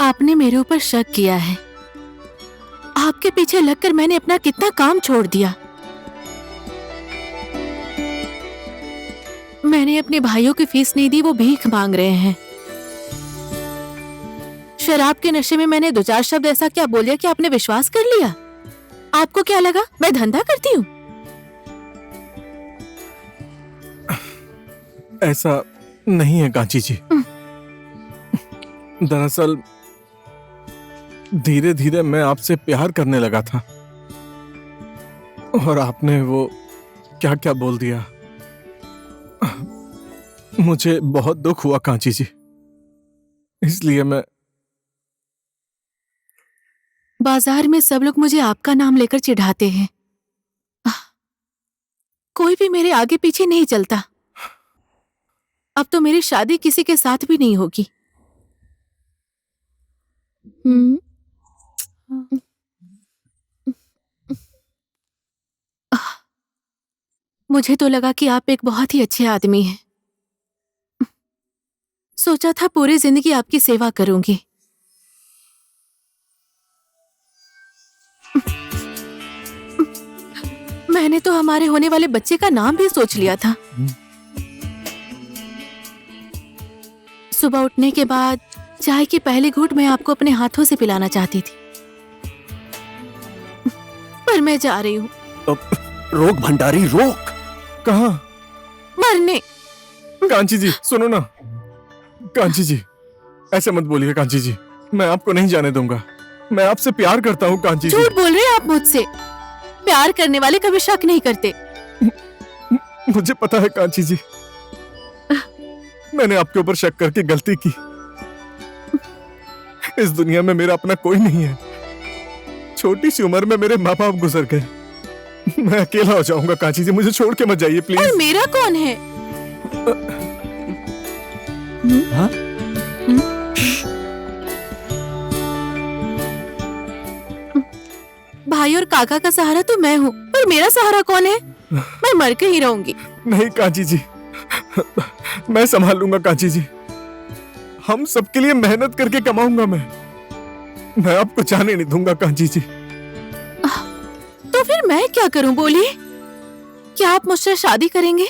आपने मेरे ऊपर शक किया है। आपके पीछे लगकर मैंने अपना कितना काम छोड़ दिया। मैंने अपने भाइयों की फीस नहीं दी, वो भीख मांग रहे हैं। शराब के नशे में मैंने 2-4 शब्द ऐसा क्या बोल दिया कि आपने विश्वास कर लिया? आपको क्या लगा मैं धंधा करती हूँ? ऐसा नहीं है कांची जी। दरअसल धीरे धीरे मैं आपसे प्यार करने लगा था और आपने वो क्या क्या बोल दिया, मुझे बहुत दुख हुआ कांची जी। इसलिए मैं बाजार में सब लोग मुझे आपका नाम लेकर चिढ़ाते हैं। कोई भी मेरे आगे पीछे नहीं चलता। अब तो मेरी शादी किसी के साथ भी नहीं होगी। मुझे तो लगा कि आप एक बहुत ही अच्छे आदमी हैं। सोचा था पूरी जिंदगी आपकी सेवा करूंगी। मैंने तो हमारे होने वाले बच्चे का नाम भी सोच लिया था। सुबह उठने के बाद चाय की पहली घूंट मैं आपको अपने हाथों से पिलाना चाहती थी, पर मैं जा रही हूँ। रोक भंडारी, रोक। कहाँ? मरने। कांची जी सुनो ना। कांची जी ऐसे मत बोलिए कांची जी, मैं आपको नहीं जाने दूंगा। मैं आपसे प्यार करता हूँ कांची जी। झूठ बोल रहे हैं आप मुझसे। प्यार करने वाले कभी शक नहीं करते। मुझे पता है कांची जी, मैंने आपके ऊपर शक करके गलती की। इस दुनिया में मेरा अपना कोई नहीं है। छोटी सी उम्र में मेरे माँ बाप गुजर गए। मैं अकेला हो जाऊंगा कांची जी, मुझे छोड़ के मत जाइए प्लीज। और मेरा कौन है? हाँ? भाई और काका का सहारा तो मैं हूँ, पर मेरा सहारा कौन है? मैं मर के ही रहूंगी। नहीं कांची जी, मैं संभाल लूंगा कांची जी। हम सबके लिए मेहनत करके कमाऊंगा मैं आपको जाने नहीं दूंगा कांची जी। तो फिर मैं क्या करूं बोलिए? क्या आप मुझसे शादी करेंगे?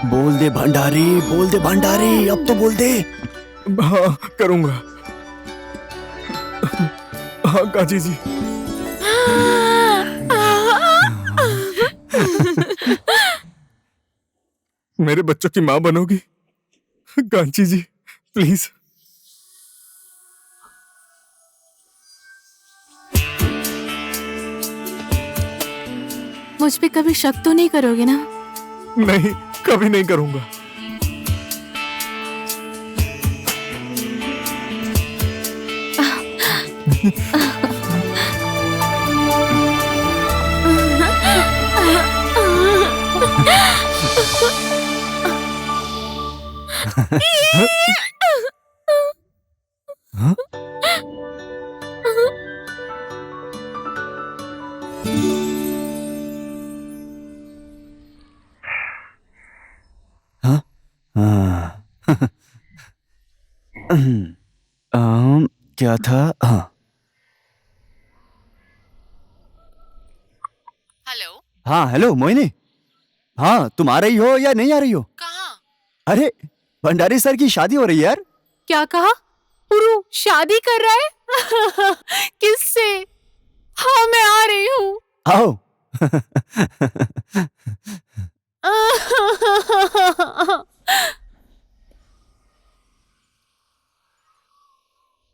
बोल दे भंडारी, बोल दे भंडारी, अब तो बोल दे। हाँ करूंगा। हाँ कांची जी। मेरे बच्चों की माँ बनोगी कांची जी प्लीज। मुझ पे कभी शक तो नहीं करोगे ना? नहीं, कभी नहीं करूंगा। हाँ? हाँ? हाँ। क्या था? हाँ हेलो, हाँ, हेलो मोहिनी। हाँ, तुम आ रही हो या नहीं आ रही हो? कहाँ? अरे भंडारी सर की शादी हो रही है यार। क्या कहा? पुरु शादी कर रहा है? किससे? हाँ, मैं आ रही हूँ। आओ।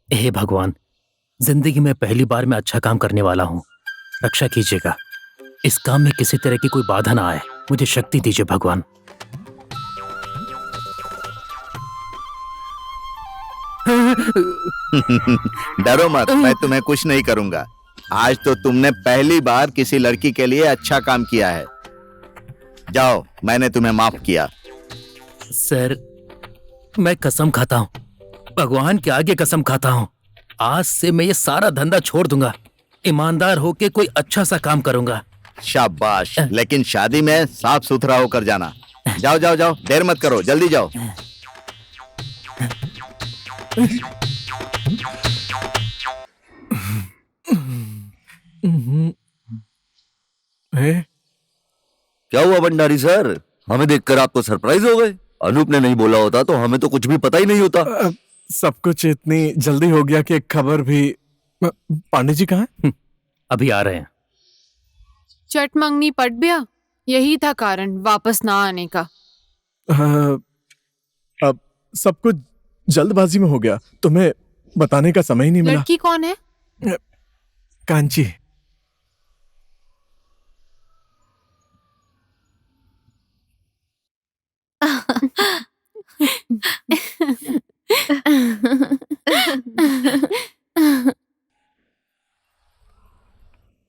हे भगवान, जिंदगी में पहली बार मैं अच्छा काम करने वाला हूँ। रक्षा कीजिएगा, इस काम में किसी तरह की कोई बाधा ना आए। मुझे शक्ति दीजिए भगवान। डरो मत, मैं तुम्हें कुछ नहीं करूंगा। आज तो तुमने पहली बार किसी लड़की के लिए अच्छा काम किया है। जाओ, मैंने तुम्हें माफ किया। सर, मैं कसम खाता हूँ, भगवान के आगे कसम खाता हूँ, आज से मैं ये सारा धंधा छोड़ दूंगा। ईमानदार होके कोई अच्छा सा काम करूंगा। शाबाश, लेकिन शादी में साफ सुथरा होकर जाना। जाओ जाओ जाओ, देर मत करो, जल्दी जाओ। क्या हुआ भंडारी सर? हमें देखकर आपको सरप्राइज हो गए? अनूप ने नहीं बोला होता तो हमें तो कुछ भी पता ही नहीं होता। सब कुछ इतनी जल्दी हो गया कि एक खबर भी। पांडे जी कहाँ हैं? अभी आ रहे हैं। चट मंगनी पट गया, यही था कारण वापस ना आने का। अब सब कुछ जल्दबाजी में हो गया, तुम्हें बताने का समय ही नहीं मिला। लड़की कौन है? कांची।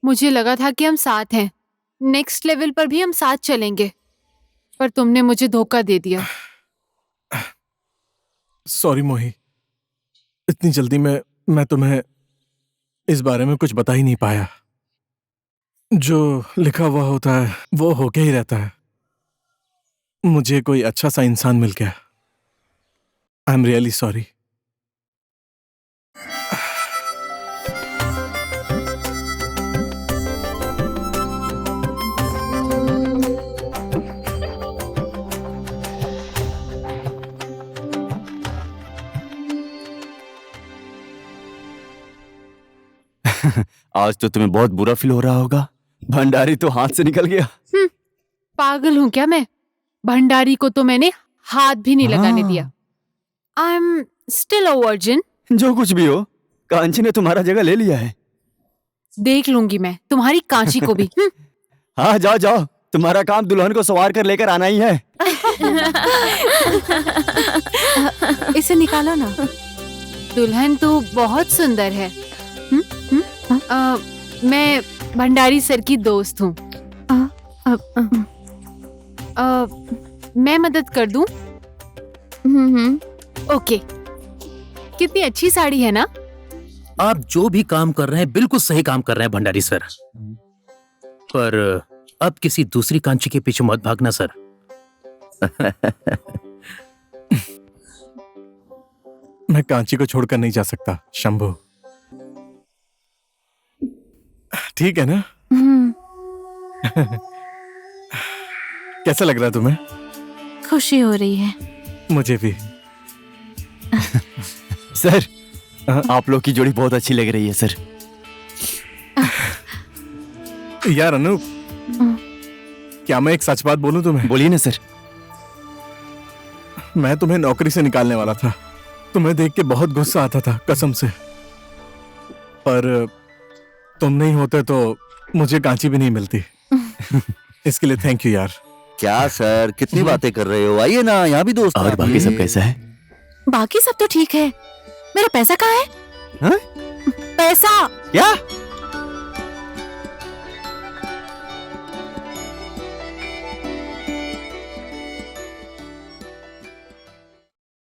मुझे लगा था कि हम साथ हैं, नेक्स्ट लेवल पर भी हम साथ चलेंगे, पर तुमने मुझे धोखा दे दिया। सॉरी मोही, इतनी जल्दी में मैं तुम्हें इस बारे में कुछ बता ही नहीं पाया। जो लिखा हुआ होता है वो होके ही रहता है। मुझे कोई अच्छा सा इंसान मिल गया। I am really sorry. आज तो तुम्हें बहुत बुरा फील हो रहा होगा। भंडारी तो हाथ से निकल गया। पागल हूं क्या मैं? भंडारी को तो मैंने हाथ भी नहीं लगाने दिया। I am still a virgin. जो कुछ भी हो, कांची ने तुम्हारा जगह ले लिया है। देख लूंगी मैं तुम्हारी कांची को भी। हाँ, जाओ जाओ, तुम्हारा काम दुल्हन को सवार कर लेकर आना ही है। इसे निकालो ना। दुल्हन तो बहुत सुंदर है। मैं भंडारी सर की दोस्त हूँ। मैं मदद कर दूं? ओके। कितनी अच्छी साड़ी है ना? आप जो भी काम कर रहे हैं बिल्कुल सही काम कर रहे हैं भंडारी सर, पर अब किसी दूसरी कांची के पीछे मत भागना सर। मैं कांची को छोड़कर नहीं जा सकता शंभू। ठीक है ना? कैसा लग रहा है तुम्हें? खुशी हो रही है। मुझे भी। सर, आप लोग की जोड़ी बहुत अच्छी लग रही है सर। यार अनूप, क्या मैं एक सच बात बोलूं तुम्हें? बोलिए ना सर। मैं तुम्हें नौकरी से निकालने वाला था। तुम्हें देख के बहुत गुस्सा आता था कसम से, पर तुम नहीं होते तो मुझे कांची भी नहीं मिलती। इसके लिए थैंक यू यार। क्या सर, कितनी बातें कर रहे हो? आइए ना, यहाँ भी दोस्त। और बाकी सब कैसा है? बाकी सब तो ठीक है। मेरा पैसा कहाँ है? हाँ? पैसा क्या?